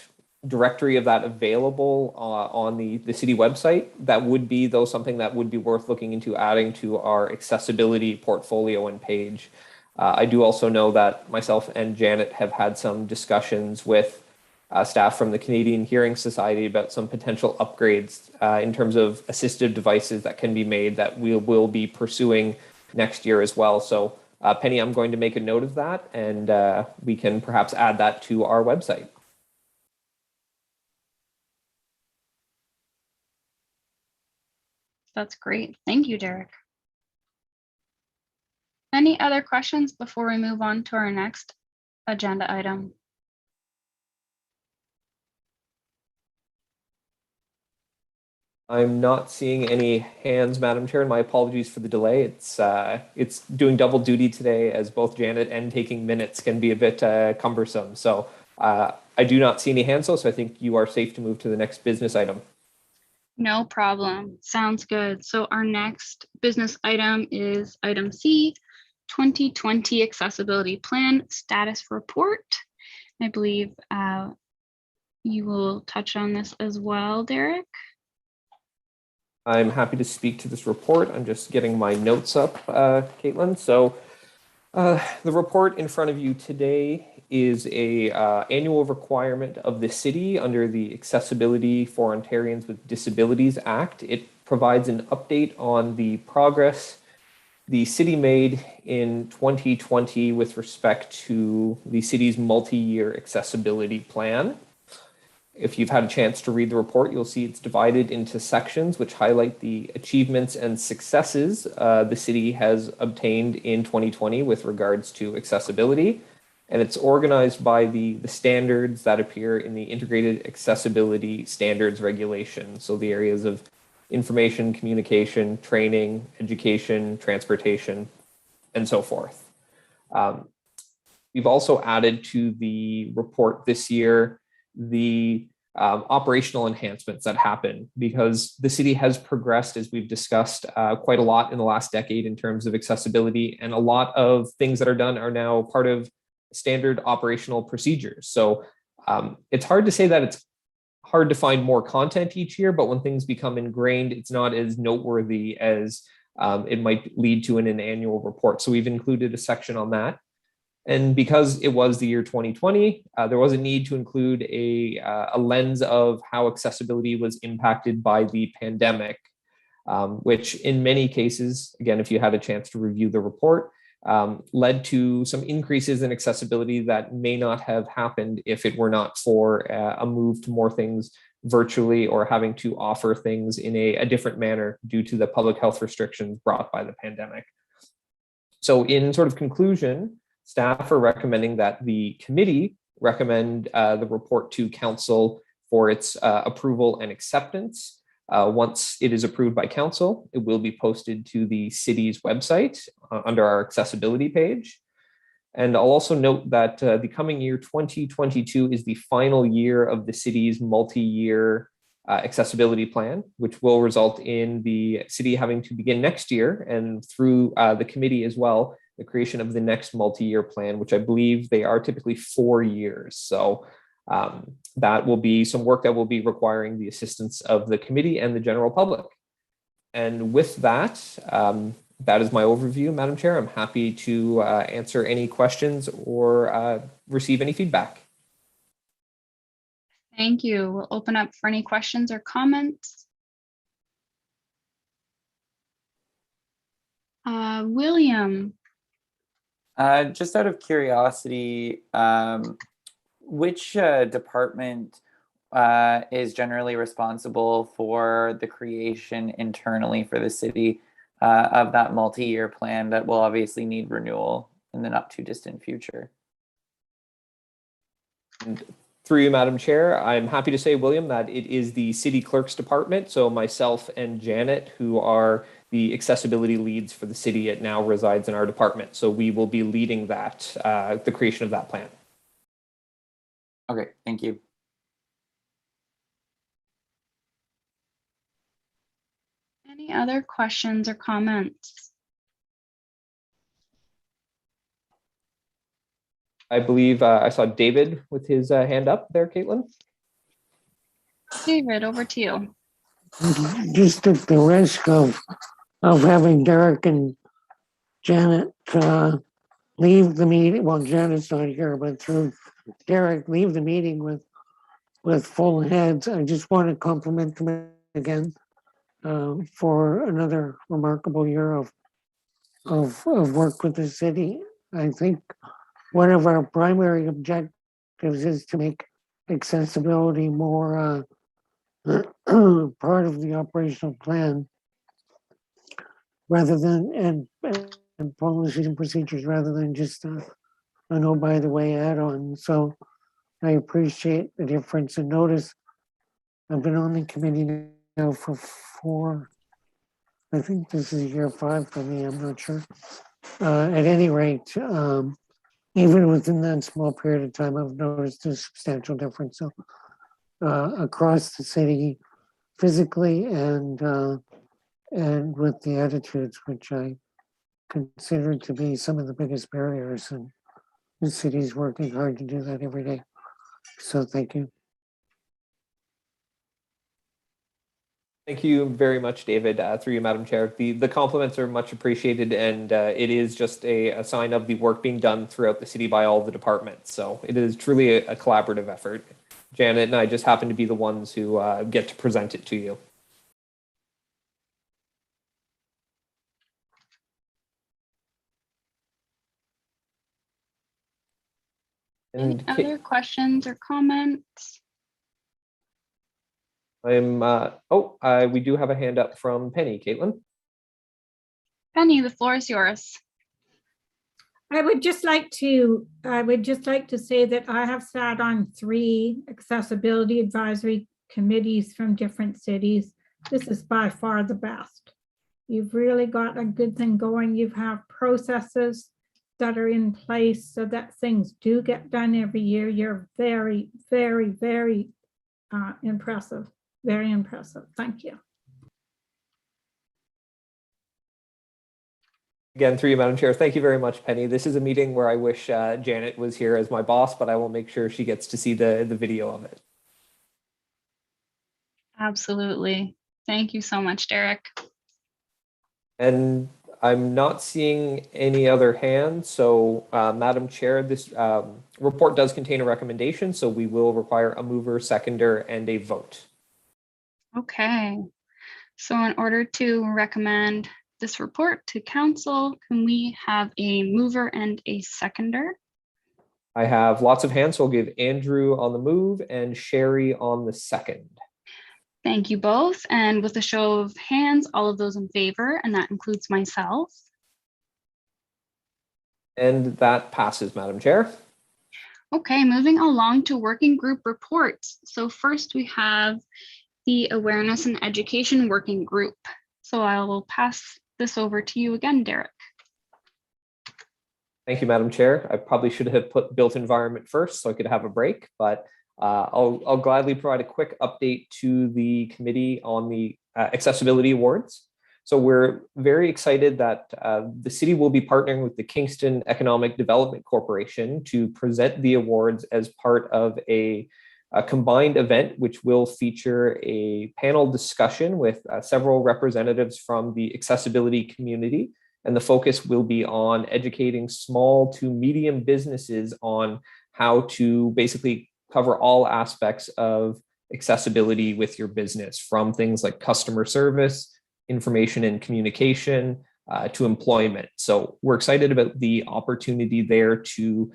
S1: directory of that available on the city website. That would be, though, something that would be worth looking into adding to our accessibility portfolio and page. I do also know that myself and Janet have had some discussions with staff from the Canadian Hearing Society about some potential upgrades in terms of assistive devices that can be made that we will be pursuing next year as well. So Penny, I'm going to make a note of that, and we can perhaps add that to our website.
S2: That's great. Thank you, Derek. Any other questions before we move on to our next agenda item?
S1: I'm not seeing any hands, Madam Chair, and my apologies for the delay. It's doing double duty today, as both Janet and taking minutes can be a bit cumbersome. So I do not see any hands, so I think you are safe to move to the next business item.
S2: No problem. Sounds good. So our next business item is item C, 2020 Accessibility Plan Status Report. I believe you will touch on this as well, Derek.
S1: I'm happy to speak to this report. I'm just getting my notes up, Caitlin. So the report in front of you today is a annual requirement of the city under the Accessibility for Ontarians with Disabilities Act. It provides an update on the progress the city made in 2020 with respect to the city's multi-year accessibility plan. If you've had a chance to read the report, you'll see it's divided into sections which highlight the achievements and successes the city has obtained in 2020 with regards to accessibility. And it's organized by the standards that appear in the Integrated Accessibility Standards Regulation. So the areas of information, communication, training, education, transportation, and so forth. We've also added to the report this year the operational enhancements that happen, because the city has progressed, as we've discussed, quite a lot in the last decade in terms of accessibility, and a lot of things that are done are now part of standard operational procedures. So it's hard to say that it's hard to find more content each year, but when things become ingrained, it's not as noteworthy as it might lead to in an annual report. So we've included a section on that. And because it was the year 2020, there was a need to include a lens of how accessibility was impacted by the pandemic, which in many cases, again, if you had a chance to review the report, led to some increases in accessibility that may not have happened if it were not for a move to more things virtually or having to offer things in a different manner due to the public health restrictions brought by the pandemic. So in sort of conclusion, staff are recommending that the committee recommend the report to council for its approval and acceptance. Once it is approved by council, it will be posted to the city's website under our accessibility page. And I'll also note that the coming year, 2022, is the final year of the city's multi-year accessibility plan, which will result in the city having to begin next year and through the committee as well, the creation of the next multi-year plan, which I believe they are typically 4 years. So that will be some work that will be requiring the assistance of the committee and the general public. And with that, that is my overview, Madam Chair. I'm happy to answer any questions or receive any feedback.
S2: Thank you. We'll open up for any questions or comments. William.
S7: Just out of curiosity, which department is generally responsible for the creation internally for the city of that multi-year plan that will obviously need renewal in the not too distant future?
S1: And through you, Madam Chair, I'm happy to say, William, that it is the City Clerk's Department. So myself and Janet, who are the accessibility leads for the city, it now resides in our department. So we will be leading that, the creation of that plan.
S7: Okay, thank you.
S2: Any other questions or comments?
S1: I believe I saw David with his hand up there, Caitlin.
S2: David, over to you.
S4: Just at the risk of having Derek and Janet leave the meeting, well, Janet's not here, but through Derek, leave the meeting with full heads. I just want to compliment them again for another remarkable year of work with the city. I think one of our primary objectives is to make accessibility more part of the operational plan rather than and policies and procedures rather than just an oh by the way add-on. So I appreciate the difference and notice. I've been on the committee now for I think this is year 5 for me, I'm not sure. At any rate, even within that small period of time, I've noticed a substantial difference. So across the city, physically and with the attitudes, which I consider to be some of the biggest barriers, and the city's working hard to do that every day. So thank you.
S1: Thank you very much, David. Through you, Madam Chair. The compliments are much appreciated, and it is just a sign of the work being done throughout the city by all the departments. So it is truly a collaborative effort. Janet and I just happen to be the ones who get to present it to you.
S2: Any other questions or comments?
S1: We do have a hand up from Penny. Caitlin?
S2: Penny, the floor is yours.
S5: I would just like to say that I have sat on 3 accessibility advisory committees from different cities. This is by far the best. You've really got a good thing going. You have processes that are in place so that things do get done every year. You're very, very, very impressive. Very impressive. Thank you.
S1: Again, through you, Madam Chair. Thank you very much, Penny. This is a meeting where I wish Janet was here as my boss, but I will make sure she gets to see the video of it.
S2: Absolutely. Thank you so much, Derek.
S1: And I'm not seeing any other hands. So, Madam Chair, this report does contain a recommendation, so we will require a mover, seconder, and a vote.
S2: Okay. So in order to recommend this report to council, can we have a mover and a seconder?
S1: I have lots of hands, so I'll give Andrew on the move and Sherry on the second.
S2: Thank you both. And with a show of hands, all of those in favor, and that includes myself.
S1: And that passes, Madam Chair.
S2: Okay, moving along to working group reports. So first we have the Awareness and Education Working Group. So I will pass this over to you again, Derek.
S1: Thank you, Madam Chair. I probably should have put built environment first so I could have a break, but I'll gladly provide a quick update to the committee on the accessibility awards. So we're very excited that the city will be partnering with the Kingston Economic Development Corporation to present the awards as part of a combined event, which will feature a panel discussion with several representatives from the accessibility community. And the focus will be on educating small to medium businesses on how to basically cover all aspects of accessibility with your business, from things like customer service, information and communication, to employment. So we're excited about the opportunity there to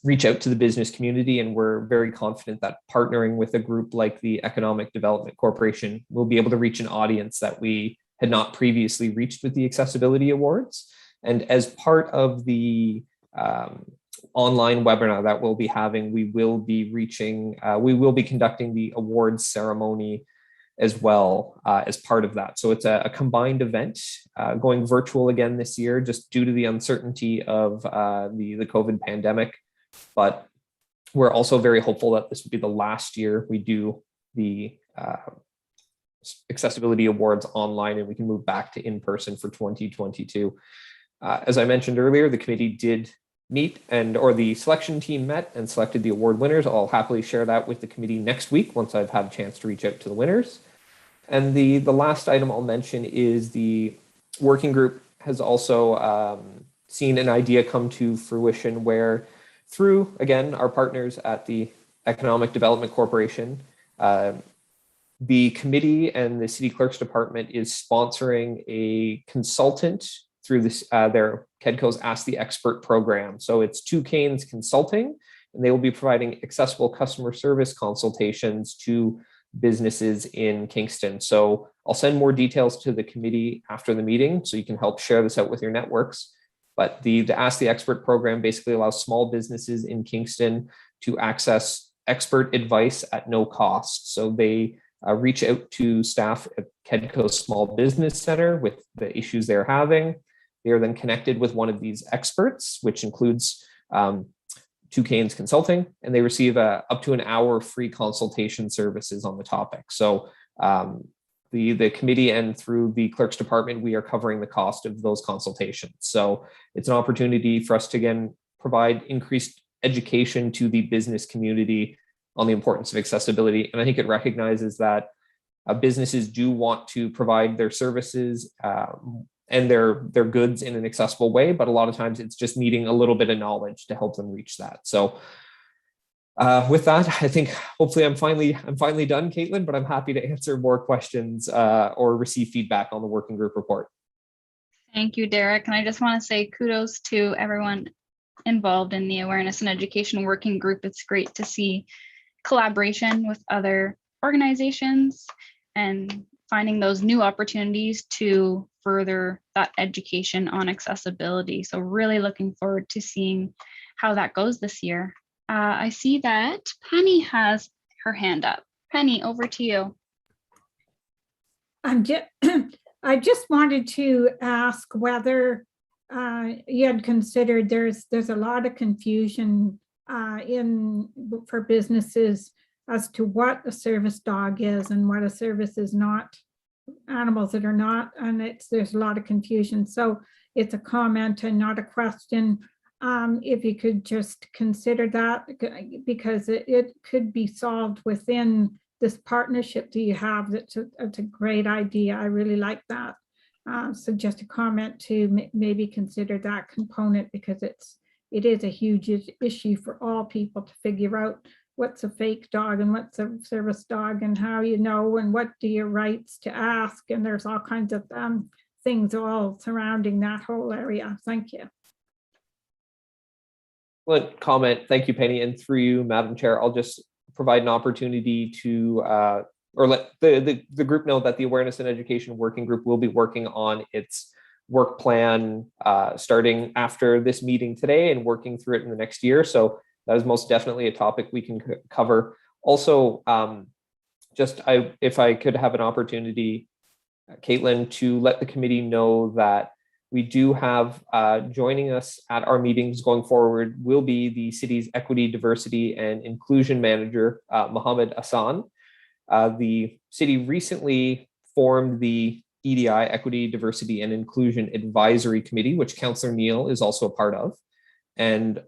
S1: reach out to the business community, and we're very confident that partnering with a group like the Economic Development Corporation will be able to reach an audience that we had not previously reached with the Accessibility Awards. And as part of the online webinar that we'll be having, we will be conducting the awards ceremony as well as part of that. So it's a combined event going virtual again this year, just due to the uncertainty of the COVID pandemic. But we're also very hopeful that this will be the last year we do the Accessibility Awards online, and we can move back to in-person for 2022. As I mentioned earlier, the committee did meet or the selection team met and selected the award winners. I'll happily share that with the committee next week once I've had a chance to reach out to the winners. And the last item I'll mention is the working group has also seen an idea come to fruition where, through, again, our partners at the Economic Development Corporation, the committee and the city clerk's department is sponsoring a consultant through this their KEDCO's Ask the Expert program. So it's 2 Canes Consulting, and they will be providing accessible customer service consultations to businesses in Kingston. So I'll send more details to the committee after the meeting so you can help share this out with your networks. But the Ask the Expert program basically allows small businesses in Kingston to access expert advice at no cost. So they reach out to staff at KEDCO's Small Business Center with the issues they're having. They are then connected with one of these experts, which includes 2 Canes Consulting, and they receive up to an hour free consultation services on the topic. So the committee and through the clerk's department, we are covering the cost of those consultations. So it's an opportunity for us to, again, provide increased education to the business community on the importance of accessibility. And I think it recognizes that businesses do want to provide their services and their goods in an accessible way, but a lot of times it's just needing a little bit of knowledge to help them reach that. So with that, I think hopefully I'm finally done, Caitlin, but I'm happy to answer more questions or receive feedback on the working group report.
S2: Thank you, Derek. And I just want to say kudos to everyone involved in the Awareness and Education Working Group. It's great to see collaboration with other organizations and finding those new opportunities to further that education on accessibility. So really looking forward to seeing how that goes this year. I see that Penny has her hand up. Penny, over to you.
S5: I just wanted to ask whether you had considered there's a lot of confusion for businesses as to what a service dog is and what a service is not, animals that are not, and there's a lot of confusion. So it's a comment and not a question. If you could just consider that, because it could be solved within this partnership that you have. That's a great idea. I really like that. So just a comment to maybe consider that component, because it is a huge issue for all people to figure out what's a fake dog and what's a service dog and how you know and what do your rights to ask. And there's all kinds of things all surrounding that whole area. Thank you.
S1: Well, comment. Thank you, Penny. And through you, Madam Chair, I'll just provide an opportunity to or let the group know that the Awareness and Education Working Group will be working on its work plan starting after this meeting today and working through it in the next year. So that is most definitely a topic we can cover. Also, if I could have an opportunity, Caitlin, to let the committee know that we do have joining us at our meetings going forward will be the city's Equity, Diversity, and Inclusion Manager, Mohammed Hassan. The city recently formed the EDI, Equity, Diversity, and Inclusion Advisory Committee, which Councillor Neal is also a part of. And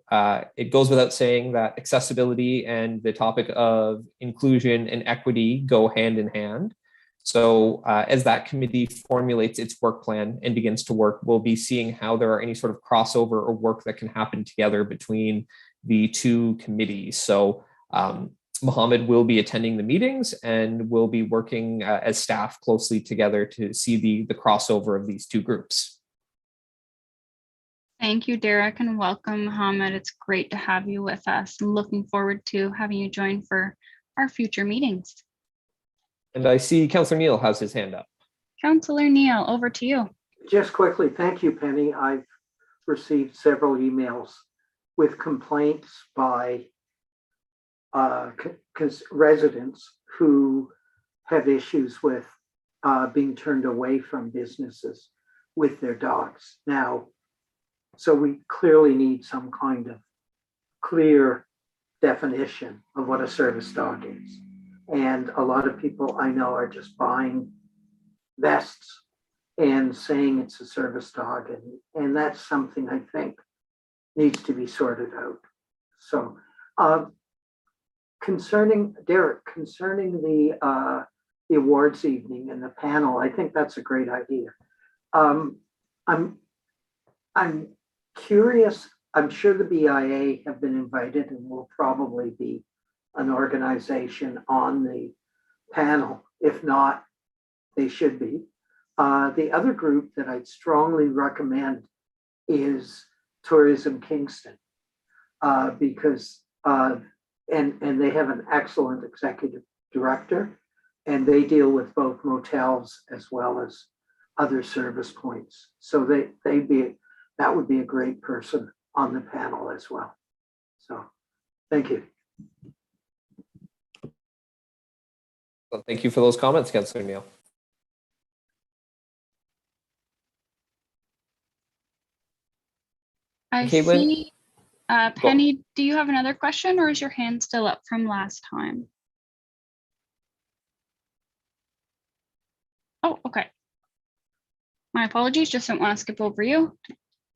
S1: it goes without saying that accessibility and the topic of inclusion and equity go hand in hand. So as that committee formulates its work plan and begins to work, we'll be seeing how there are any sort of crossover or work that can happen together between the two committees. So Mohammed will be attending the meetings and will be working as staff closely together to see the crossover of these two groups.
S2: Thank you, Derek, and welcome, Mohammed. It's great to have you with us. Looking forward to having you join for our future meetings.
S1: And I see Councillor Neal has his hand up.
S2: Councillor Neal, over to you.
S10: Just quickly, thank you, Penny. I've received several emails with complaints by residents who have issues with being turned away from businesses with their dogs. Now, so we clearly need some kind of clear definition of what a service dog is. And a lot of people I know are just buying vests and saying it's a service dog. And that's something I think needs to be sorted out. So concerning, Derek, concerning the awards evening and the panel, I think that's a great idea. I'm curious, I'm sure the BIA have been invited and will probably be an organization on the panel. If not, they should be. The other group that I'd strongly recommend is Tourism Kingston, because and they have an excellent executive director, and they deal with both motels as well as other service points. So that would be a great person on the panel as well. So thank you.
S1: Well, thank you for those comments, Councillor Neal.
S2: I
S1: Caitlin?
S2: see, Penny, do you have another question or is your hand still up from last time? Oh, okay. My apologies, just didn't want to skip over you.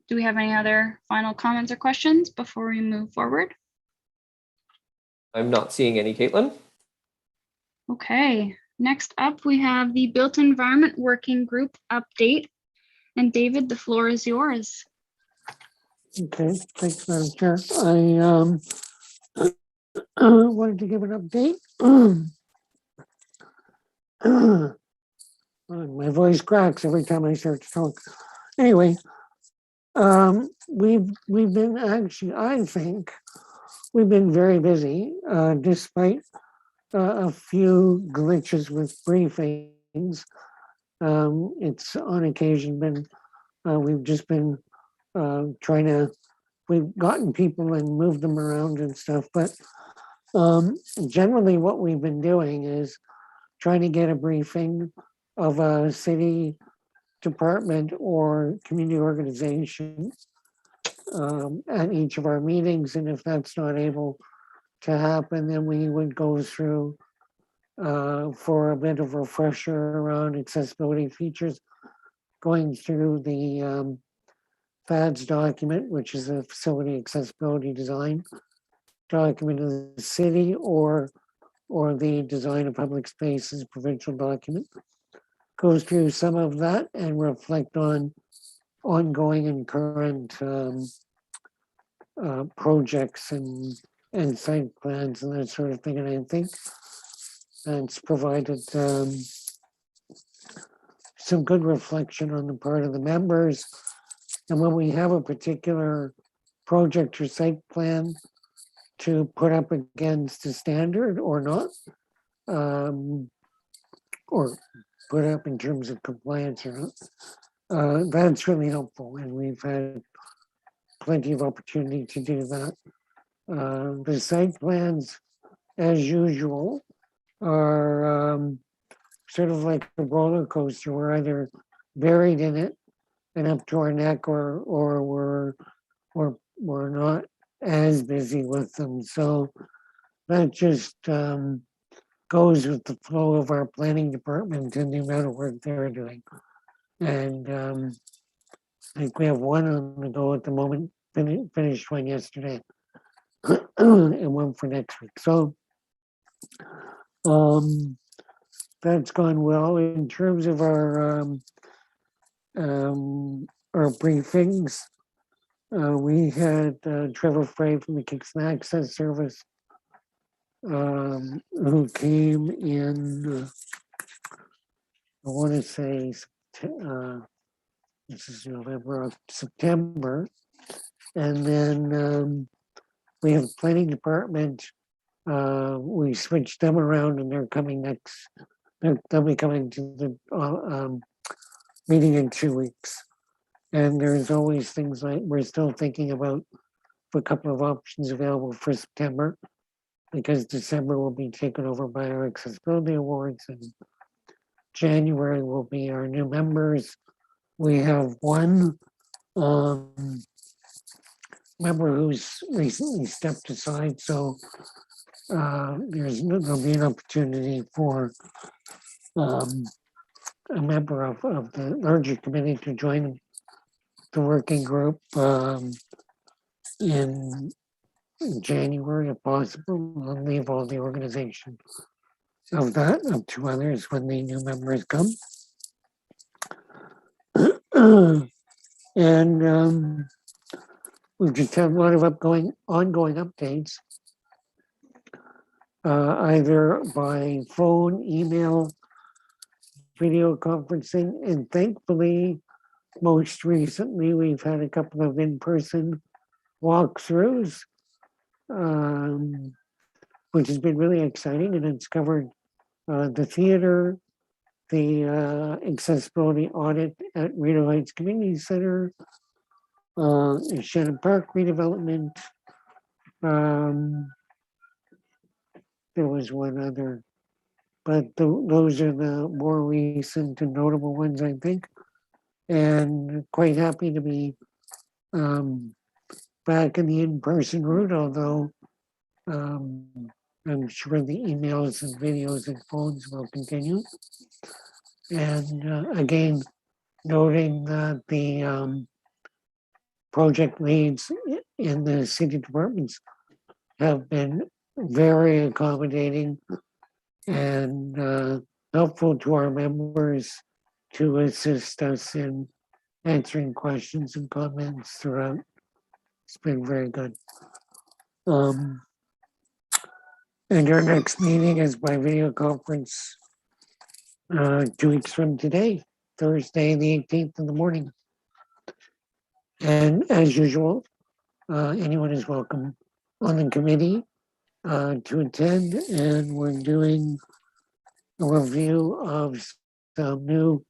S2: Do we have any other final comments or questions before we move forward?
S1: I'm not seeing any, Caitlin.
S2: Okay, next up we have the Built Environment Working Group update. And David, the floor is yours.
S4: Okay, thanks, Madam Chair. I wanted to give an update. My voice cracks every time I start to talk. Anyway, we've been actually, I think, we've been very busy, despite a few glitches with briefings. It's on occasion been, we've just been we've gotten people and moved them around and stuff, but generally what we've been doing is trying to get a briefing of a city department or community organization at each of our meetings. And if that's not able to happen, then we would go through for a bit of refresher around accessibility features, going through the FADS document, which is a facility accessibility design document of the city, or the design of public spaces provincial document. Goes through some of that and reflect on ongoing and current projects and site plans and that sort of thing. And I think that's provided some good reflection on the part of the members. And when we have a particular project or site plan to put up against the standard or not, or put up in terms of compliance or not, that's really helpful. And we've had plenty of opportunity to do that. The site plans, as usual, are sort of like a roller coaster. We're either buried in it and up to our neck, or we're not as busy with them. So that just goes with the flow of our planning department and the amount of work they're doing. And I think we have one on the go at the moment, finished one yesterday, and one for next week. So that's gone well. In terms of our briefings, we had Trevor Frey from the Kingston Access Service, who came in, I want to say, this is November, September. And then we have planning department. We switched them around, and they're coming next. They'll be coming to the meeting in 2 weeks. And there's always things like, we're still thinking about a couple of options available for September, because December will be taken over by our accessibility awards, and January will be our new members. We have one member who's recently stepped aside, so there'll be an opportunity for a member of the larger committee to join the working group in January, if possible. We'll leave all the organization of that up to others when the new members come. And we've just had a lot of ongoing updates, either by phone, email, video conferencing, and thankfully, most recently, we've had a couple of in-person walkthroughs, which has been really exciting, and it's covered the theater, the accessibility audit at Reno Heights Community Center, Shannon Park redevelopment. There was one other, but those are the more recent and notable ones, I think. And quite happy to be back in the in-person route, although I'm sure the emails and videos and phones will continue. And again, noting that the project leads in the city departments have been very accommodating and helpful to our members to assist us in answering questions and comments throughout. It's been very good. And our next meeting is by video conference 2 weeks from today, Thursday, the 18th in the morning. And as usual, anyone is welcome on the committee to attend, and we're doing a review of some new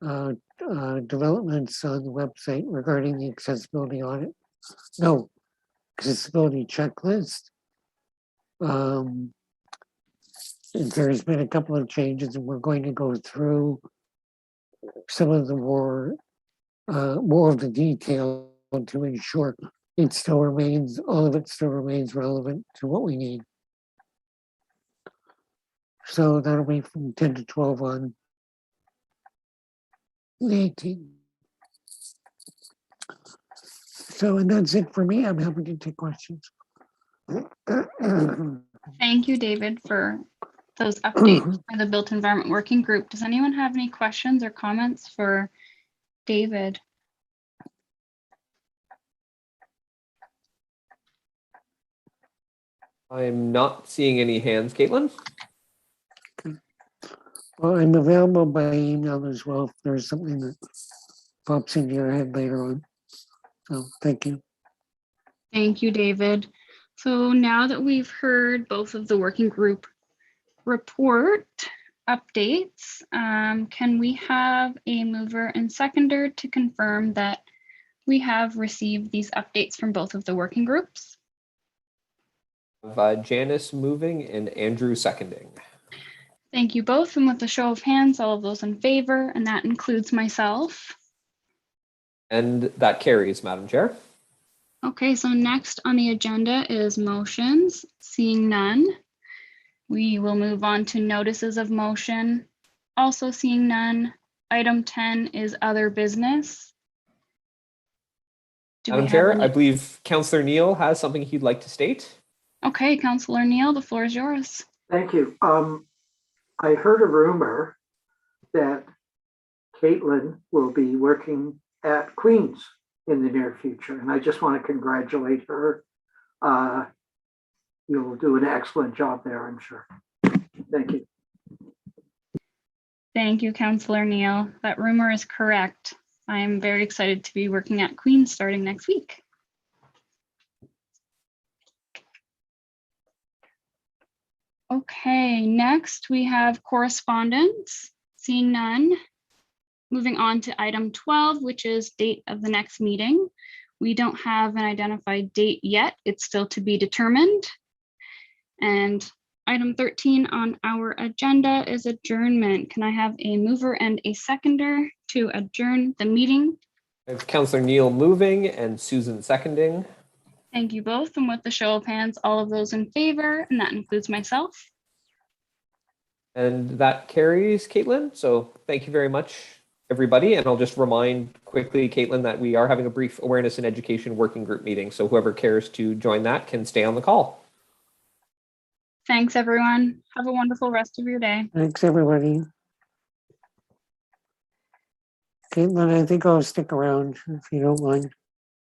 S4: developments on the website regarding the accessibility audit. No, accessibility checklist. There's been a couple of changes, and we're going to go through some of the more of the detail to ensure it still remains, all of it still remains relevant to what we need. So that'll be from 10 to 12 on the 18th. So, and that's it for me. I'm happy to take questions.
S2: Thank you, David, for those updates for the Built Environment Working Group. Does anyone have any questions or comments for David?
S1: I'm not seeing any hands, Caitlin.
S4: Well, I'm available by email as well if there's something that pops into your head later on. So thank you.
S2: Thank you, David. So now that we've heard both of the working group report updates, can we have a mover and seconder to confirm that we have received these updates from both of the working groups?
S1: Janice moving and Andrew seconding.
S2: Thank you both. And with a show of hands, all of those in favor, and that includes myself.
S1: And that carries, Madam Chair.
S2: Okay, so next on the agenda is motions. Seeing none, we will move on to notices of motion. Also seeing none. Item 10 is other business. Do we
S1: Madam
S2: have
S1: Chair,
S2: any-
S1: I believe Councillor Neal has something he'd like to state.
S2: Okay, Councillor Neal, the floor is yours.
S10: Thank you. I heard a rumor that Caitlin will be working at Queen's in the near future, and I just want to congratulate her. You'll do an excellent job there, I'm sure. Thank you.
S2: Thank you, Councillor Neal. That rumor is correct. I am very excited to be working at Queen's starting next week. Okay, next we have correspondence. Seeing none. Moving on to item 12, which is date of the next meeting. We don't have an identified date yet. It's still to be determined. And item 13 on our agenda is adjournment. Can I have a mover and a seconder to adjourn the meeting?
S1: I have Councillor Neal moving and Susan seconding.
S2: Thank you both. And with the show of hands, all of those in favor, and that includes myself.
S1: And that carries, Caitlin. So thank you very much, everybody. And I'll just remind quickly, Caitlin, that we are having a brief awareness and education working group meeting. So whoever cares to join that can stay on the call.
S2: Thanks, everyone. Have a wonderful rest of your day.
S4: Thanks, everybody. Caitlin, I think I'll stick around if you don't mind.